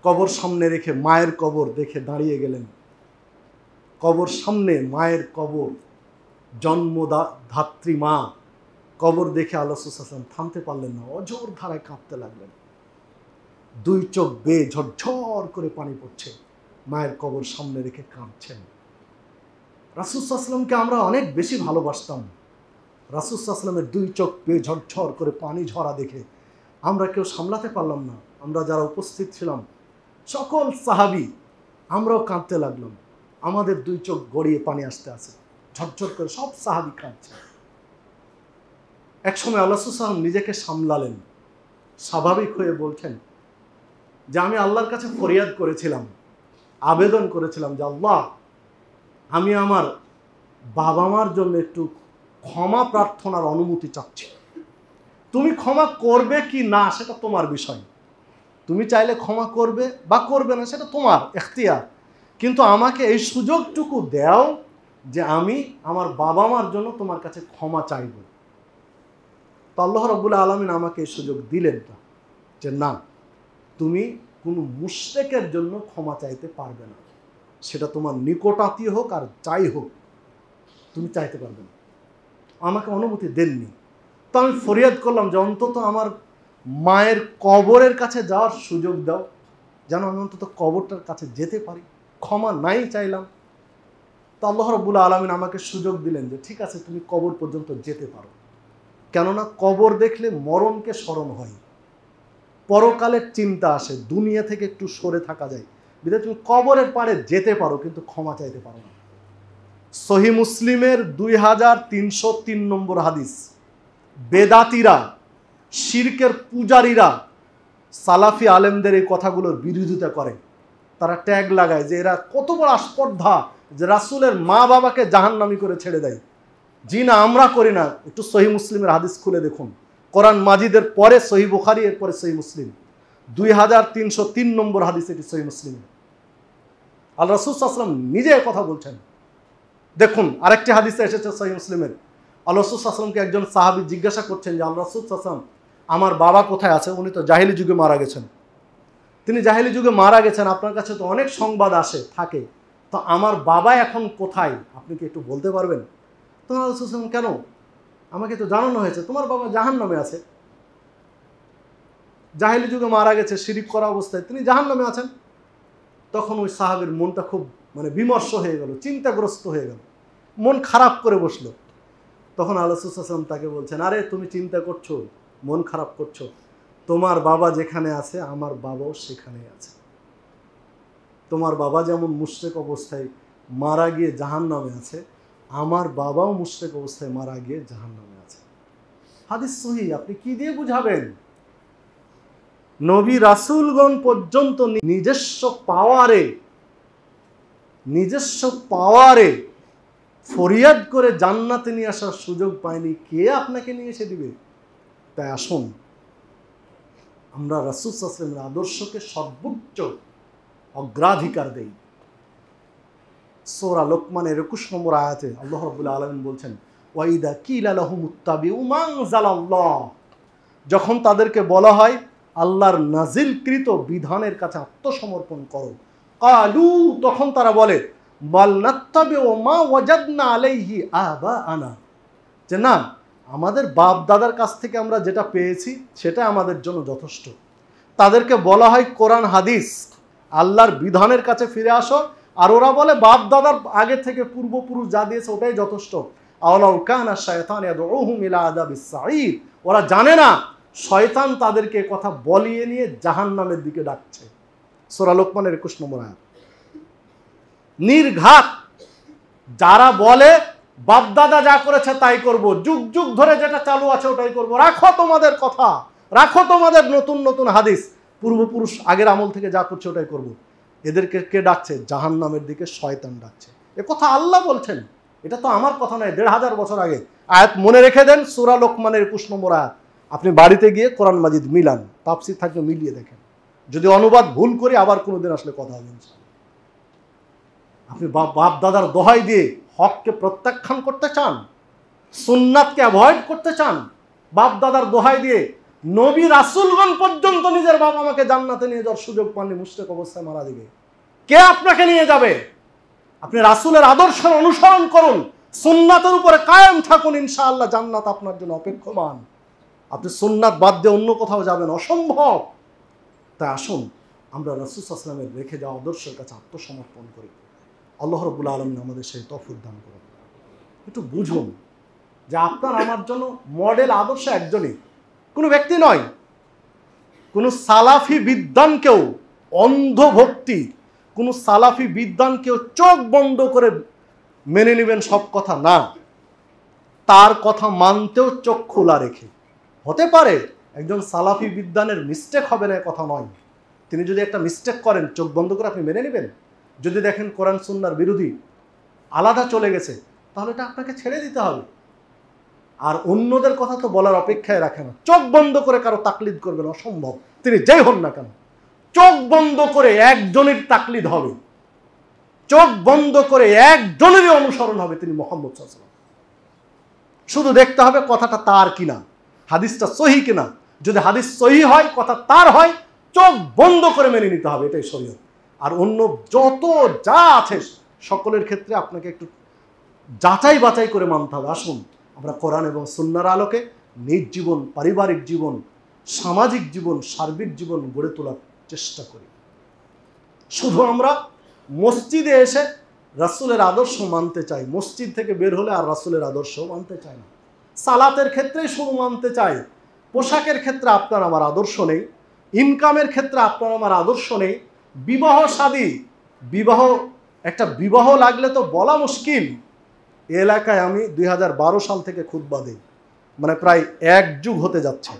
কবর সামনে রেখে মায়ের কবর দেখে দাঁড়িয়ে গেলেন। কবর সামনে মায়ের কবর, জন্মদাত্রী মা, কবর দেখে আল্লাহ রাসূল সাল্লাল্লাহু আলাইহি ওয়াসাল্লাম থামতে পারলেন না, অঝোর ধারায় কাঁদতে লাগলেন। 2 চোখ বেয়ে ঝরঝর করে পানি পড়ছে, মায়ের কবর সামনে রেখে কাঁদছেন। রাসূল সাল্লাল্লাহু আলাইহি ওয়াসাল্লামকে আমরা অনেক বেশি ভালোবাসতাম। রাসূল সাল্লাল্লাহু আলাইহি ওয়াসাল্লামের 2 চোখ বেয়ে ঝরঝর করে পানি ঝরা দেখে আমরা কেউ সামলাতে পারলাম না। আমরা যারা উপস্থিত ছিলাম সকল সাহাবী আমরাও কাঁদতে লাগলাম। আমাদের 2 চোখ গড়িয়ে পানি আসতে আছে, ঝরঝর করে সব সাহাবী কাঁদছে। একসময় আল্লাহ রাসূল সাল্লাল্লাহু আলাইহি ওয়াসাল্লাম নিজেকে সামলালেন, স্বাভাবিক হয়ে বলছেন যে আমি আল্লাহর কাছে ফরিয়াদ করেছিলাম, আবেদন করেছিলাম যে আল্লাহ, আমি আমার বাবা মার জন্য একটু ক্ষমা প্রার্থনার অনুমতি চাচ্ছি। তুমি ক্ষমা করবে কি না সেটা তোমার বিষয়, তুমি চাইলে ক্ষমা করবে বা করবে না সেটা তোমার এখতিয়ার, কিন্তু আমাকে এই সুযোগটুকু দাও যে আমি আমার বাবা মার জন্য তোমার কাছে ক্ষমা চাইব। তো আল্লাহ রাব্বুল আলামিন আমাকে এই সুযোগ দিলেন না যে না, তুমি কোনো মুশরিকের জন্য ক্ষমা চাইতে পারবে না, সেটা তোমার নিকটাত্মীয় হোক আর যাই হোক, তুমি চাইতে পারবে না। আমাকে অনুমতি দেননি। তো আমি ফরিয়াদ করলাম যে অন্তত আমার মায়ের কবরের কাছে যাওয়ার সুযোগ দাও, যেন আমি অন্তত কবরটার কাছে যেতে পারি। ক্ষমা নাই চাইলাম। তো আল্লাহ রাব্বুল আলামিন আমাকে সুযোগ দিলেন যে ঠিক আছে, তুমি কবর পর্যন্ত যেতে পারো। কেননা কবর দেখলে মরণকে স্মরণ হয়, পরকালের চিন্তা আসে, দুনিয়া থেকে একটু সরে থাকা যায়, বিধায় তুমি কবরের পাড়ে যেতে পারো কিন্তু ক্ষমা চাইতে পারো না। সহিহ মুসলিমের 2303 নম্বর হাদিস। বেদাতিরা, শিরকের পূজারীরা সালাফি আলেমদের এই কথাগুলোর বিরোধিতা করে। তারা ট্যাগ লাগায় যে এরা কত বড় আস্পর্ধা যে রাসূলের মা বাবাকে জাহান্নামী করে ছেড়ে দেয়। জি না, আমরা করি না। একটু সহিহ মুসলিমের হাদিস খুলে দেখুন। কোরআন মাজিদের পরে সহিহ বুখারী, এরপরে সহিহ মুসলিম। 2303 নম্বর হাদিস এটি সহিহ মুসলিম। আল্লাহ রাসূল সাল্লাল্লাহু আলাইহি ওয়াসাল্লাম নিজে কথা বলছেন। দেখুন আরেকটি হাদিসে এসেছে সহিহ মুসলিমের। আল্লাহ রাসূল সাল্লাল্লাহু আলাইহি ওয়াসাল্লামকে একজন সাহাবী জিজ্ঞাসা করছেন যে আল্লাহ রাসূল সাল্লাল্লাহু আলাইহি ওয়াসাল্লাম, আমার বাবা কোথায় আছে? উনি তো জাহেলি যুগে মারা গেছেন। তিনি জাহেলি যুগে মারা গেছেন, আপনার কাছে তো অনেক সংবাদ আসে থাকে, তো আমার বাবা এখন কোথায় আপনি কি একটু বলতে পারবেন? তো আল্লাহ রাসূল সাল্লাল্লাহু আলাইহি ওয়াসাল্লাম, কেন? আমাকে তো জানানো হয়েছে তোমার বাবা জাহান্নামে আছে, জাহেলি যুগে মারা গেছে শিরক করা অবস্থায়, তিনি জাহান্নামে আছেন। তখন ওই সাহাবীর মনটা খুব বিমর্ষ হয়ে গেল, চিন্তাগ্রস্ত হয়ে গেল, মন খারাপ করে বসলো। তখন আল্লাহ রাসূল সাল্লাল্লাহু আলাইহি ওয়াসাল্লাম তাকে বলছেন, আরে তুমি চিন্তা করছো, মন খারাপ করছো, তোমার বাবা যেখানে আছে আমার বাবাও সেখানেই আছে। তোমার বাবা যেমন মুশরিক অবস্থায় মারা গিয়ে জাহান্নামে আছে, আমার বাবাও মুশরিক অবস্থায় মারা গিয়ে জাহান্নামে আছে। হাদিস সহিহ, আপনি কি দিয়ে বুঝাবেন? নবী রাসূলগণ পর্যন্ত নিজস্ব পাওয়ারে ফরিয়াদ করে জান্নাতে নিয়ে আসার সুযোগ পায়নি, কে আপনাকে নিয়ে এসে দিবে? তাই আসুন আমরা রাসূল সাল্লাল্লাহু আলাইহি ওয়াসাল্লামের আদর্শকে সর্বোচ্চ অগ্রাধিকার দেই। সূরা লোকমানের 21 নম্বর আয়াতে আল্লাহ রাব্বুল আলামিন বলছেন, ওয়াইদা কিলা লাহুমুত্তাবিউ মা আনজালাল্লাহ, যখন তাদেরকে বলা হয় আল্লাহর নাজিলকৃত বিধানের কাছে আত্মসমর্পণ করো, কালু, তখন তারা বলে, বাল নাত্তাবিউ মা ওয়াজাদনা আলাইহি আবাআনা, যে না, আমাদের বাপ দাদার কাছ থেকে আমরা যেটা পেয়েছি সেটা আমাদের জন্য যথেষ্ট। তাদেরকে বলা হয় কোরআন হাদিস আল্লাহর বিধানের কাছে ফিরে আসো, আর ওরা বলে বাপ দাদার আগে থেকে পূর্বপুরুষ যা দিয়েছে ওটাই যথেষ্ট। আওলাউ কানা শায়তান ইয়াদউহুম ইলা আযাবিস সাঈর, ওরা জানে না শয়তান তাদেরকে কথা বলিয়ে নিয়ে জাহান্নামের দিকে ডাকছে। সূরা লোকমানের 21 নম্বর আয়াত। নির্ঘাত যারা বলে বাপদাদা যা করেছে তাই করব, যুগ যুগ ধরে যেটা চালু আছে ওটাই করব, রাখো তোমাদের কথা, রাখো তোমাদের নতুন নতুন হাদিস, পূর্বপুরুষ আগের আমল থেকে যা করছে ওটাই করব, এদেরকে কে ডাকছে? জাহান্নামের দিকে শয়তান ডাকছে। এ কথা আল্লাহ বলছেন, এটা তো আমার কথা নয়, 1500 বছর আগে। আয়াত মনে রেখে দেন, সূরা লোকমানের 21 নম্বর আয়াত। আপনি বাড়িতে গিয়ে কোরআন মাজিদ মিলান, তাফসীর থাকলে মিলিয়ে দেখেন, যদি অনুবাদ ভুল করি আবার কোনোদিন আসলে কথা হবে। আপনি বাপ দাদার দোহাই দিয়ে হককে প্রত্যাখ্যান করতে চান, সুন্নাতকে অ্যাভয়েড করতে চান, বাপ দাদার দোহাই দিয়ে নবী রাসূলগণ পর্যন্ত নিজের বাবা মাকে জান্নাতে নিয়ে যাওয়ার সুযোগ পাননি, মুশরিক অবস্থায় মারা দিবে, কে আপনাকে নিয়ে যাবে? আপনি রাসূলের আদর্শের অনুসরণ করুন, সুন্নাতের উপরে কায়েম থাকুন, ইনশাআল্লাহ জান্নাত আপনার জন্য অপেক্ষমান। আপনি সুন্নাত বাদ দিয়ে অন্য কোথাও যাবেন, অসম্ভব। তাই আসুন আমরা রাসূল সাল্লাল্লাহু আলাইহি ওয়াসাল্লামের রেখে যাওয়া আদর্শের কাছে আত্মসমর্পণ করি। আল্লাহ রাব্বুল আলামিন আমাদের সেই তৌফিক দান করুন। একটু বুঝুন যে আপনার আমার জন্য মডেল আদর্শ একজনই, কোনো ব্যক্তি নয়। কোনো সালাফি বিদ্বানকেও অন্ধভক্তি, কোনো সালাফি বিদ্বানকেও চোখ বন্ধ করে মেনে নেবেন সব কথা না, তার কথা মানতেও চোখ খোলা রেখে। হতে পারে একজন সালাফি বিদ্বানের মিস্টেক হবে না, কথা নয়, তিনি যদি একটা মিস্টেক করেন চোখ বন্ধ করে আপনি মেনে নেবেন? যদি দেখেন কোরআন সুন্নাহর বিরোধী, আলাদা চলে গেছে, তাহলে এটা আপনাকে ছেড়ে দিতে হবে। আর অন্যদের কথা তো বলার অপেক্ষায় রাখে না, চোখ বন্ধ করে কারো তাকলিদ করবেন, অসম্ভব, তিনি যেই হন না কেন। চোখ বন্ধ করে একজনের তাকলিদ হবে, চোখ বন্ধ করে একজনেরই অনুসরণ হবে, তিনি মুহাম্মদ সাল্লাল্লাহু আলাইহি ওয়াসাল্লাম। শুধু দেখতে হবে কথাটা তার কিনা, হাদিসটা সহিহ কিনা। যদি হাদিস সহিহ হয়, কথা তার হয়, চোখ বন্ধ করে মেনে নিতে হবে, এটাই শরীয়ত। আর অন্য যত যা আছে সকলের ক্ষেত্রে আপনাকে একটু যাচাই বাছাই করে মানতে হবে। আসুন আমরা কোরআন এবং সুন্নাহর আলোকে নিজ জীবন, পারিবারিক জীবন, সামাজিক জীবন, সার্বিক জীবন গড়ে তোলার চেষ্টা করি। শুধু আমরা মসজিদে এসে রাসূলের আদর্শ মানতে চাই, মসজিদ থেকে বের হলে আর রাসূলের আদর্শ মানতে চাই না। সালাতের ক্ষেত্রে শুরু মানতে চাই, পোশাকের ক্ষেত্রে আপনার আমার আদর্শ নেই, ইনকামের ক্ষেত্রে আপনার আমার আদর্শ নেই, বিবাহ শাদী, একটা বিবাহ লাগলে তো বলা মুশকিল। এ এলাকায় আমি 2012 সাল থেকে খুতবা দিই, মানে প্রায় 1 যুগ হতে যাচ্ছে।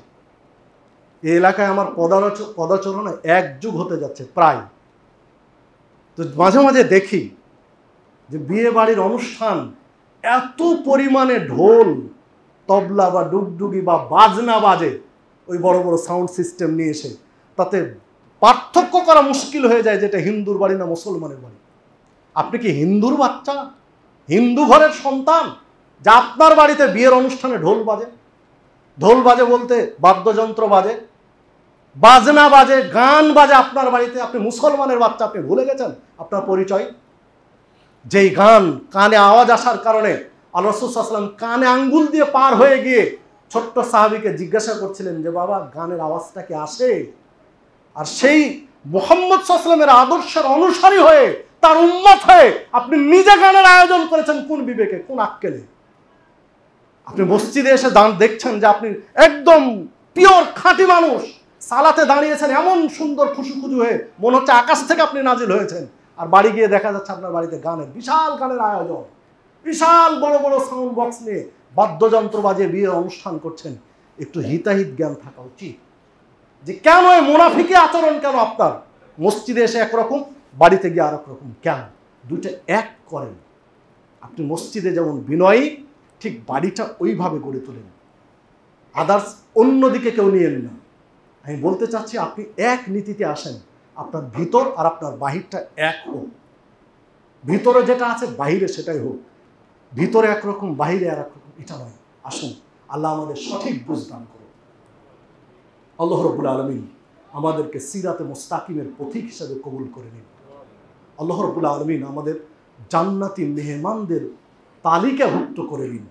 এই এলাকায় আমার পদাচরণে 1 যুগ হতে যাচ্ছে প্রায়। তো মাঝে মাঝে দেখি যে বিয়ে বাড়ির অনুষ্ঠান এত পরিমাণে ঢোল, তবলা বা ডুগডুগি বা বাজনা বাজে, ওই বড় বড় সাউন্ড সিস্টেম নিয়ে এসে, তাতে পার্থক্য করা মুশকিল হয়ে যায় যেটা হিন্দুর বাড়ি না মুসলমানের বাড়ি। আপনি কি হিন্দুর বাচ্চা, হিন্দু ঘরের সন্তান, যা আপনার বাড়িতে বিয়ের অনুষ্ঠানে ঢোল বাজে? ঢোল বাজে বলতে বাদ্যযন্ত্র বাজে, বাজনা বাজে, গান বাজে আপনার বাড়িতে। আপনি মুসলমানের বাচ্চা, আপনি ভুলে গেছেন আপনার পরিচয়। যেই গান কানে আওয়াজ আসার কারণে আল্লাহ রাসূল সাল্লাল্লাহু আলাইহি ওয়াসাল্লাম কানে আঙ্গুল দিয়ে পার হয়ে গিয়ে ছোট্ট সাহাবীকে জিজ্ঞাসা করছিলেন যে বাবা, গানের আওয়াজটা কি আসে? আর সেই মুহাম্মদ সাল্লাল্লাহু আলাইহি ওয়াসাল্লামের আদর্শের অনুসারী হয়ে, তার উম্মত হয়ে আপনি নিজে গানের আয়োজন করেছেন কোন বিবেকে, কোন আক্কেলে? আপনি মসজিদে এসে দেখছেন যে আপনি একদম পিওর খাঁটি মানুষ, সালাতে দাঁড়িয়েছেন এমন সুন্দর খুশুখুজু হয়ে, মনে হচ্ছে আকাশ থেকে আপনি নাজিল হয়েছেন। আর বাড়ি গিয়ে দেখা যাচ্ছে আপনার বাড়িতে বিশাল গানের আয়োজন, বিশাল বড় বড় সাউন্ড বক্স নিয়ে বাদ্যযন্ত্র বাজিয়ে বিয়ের অনুষ্ঠান করছেন। একটু হিতাহিত জ্ঞান থাকা উচিত যে কেন এই মুনাফিকি আচরণ, কেন আপনার মসজিদে এসে একরকম, বাড়িতে গিয়ে আর এক রকম কেন? দুইটা এক করেন। আপনি মসজিদে যেমন বিনয়ী, ঠিক বাড়িটা ওইভাবে গড়ে তোলেন, আদার্স অন্যদিকে কেউ নিয়েন না। আমি বলতে চাচ্ছি আপনি এক নীতিতে আসেন, আপনার ভিতর আর আপনার বাহিরটা এক হোক। ভিতরে যেটা আছে বাহিরে সেটাই হোক, ভিতরে একরকম বাহিরে আর একরকম, এটা নয়। আসুন, আল্লাহ আমাদের সঠিক বুঝ দান করুন। আল্লাহ রাব্বুল আলামিন আমাদেরকে সিরাতে মুস্তাকিমের পথিক হিসেবে কবুল করে নিন। আল্লাহ রাব্বুল আলামিন আমাদের জান্নাতি মেহমানদের তালিকাভুক্ত করে নিন।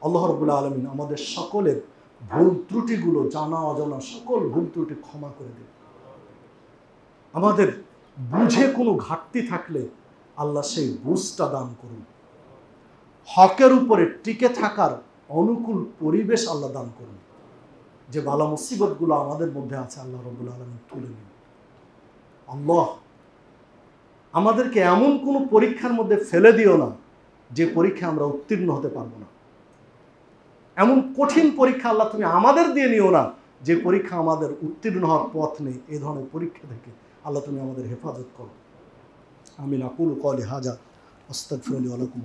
আল্লাহ রাব্বুল আলামিন আমাদের সকলের ভুল ত্রুটিগুলো, জানা অজানা সকল ভুল ত্রুটি ক্ষমা করে দিন। আমাদের বুঝে কোনো ঘাটতি থাকলে আল্লাহ সেই বুঝটা দান করুন। হকের উপরে টিকে থাকার অনুকূল পরিবেশ আল্লাহ দান করুন। যে বালা মুসিবতগুলো আমাদের মধ্যে আছে আল্লাহ রাব্বুল আলামিন তুলে নিন। আল্লাহ আমাদেরকে এমন কোনো পরীক্ষার মধ্যে ফেলে দিও না যে পরীক্ষা আমরা উত্তীর্ণ হতে পারবো না। এমন কঠিন পরীক্ষা আল্লাহ তুমি আমাদের দিয়ে নিও না যে পরীক্ষা আমাদের উত্তীর্ণ হওয়ার পথ নেই। এই ধরনের পরীক্ষা থেকে আল্লাহ তুমি আমাদের হেফাজত করো। আমিন। আকুলু কওলি হাযা আস্তাগফিরুল্লাহ ওয়া লাকুম।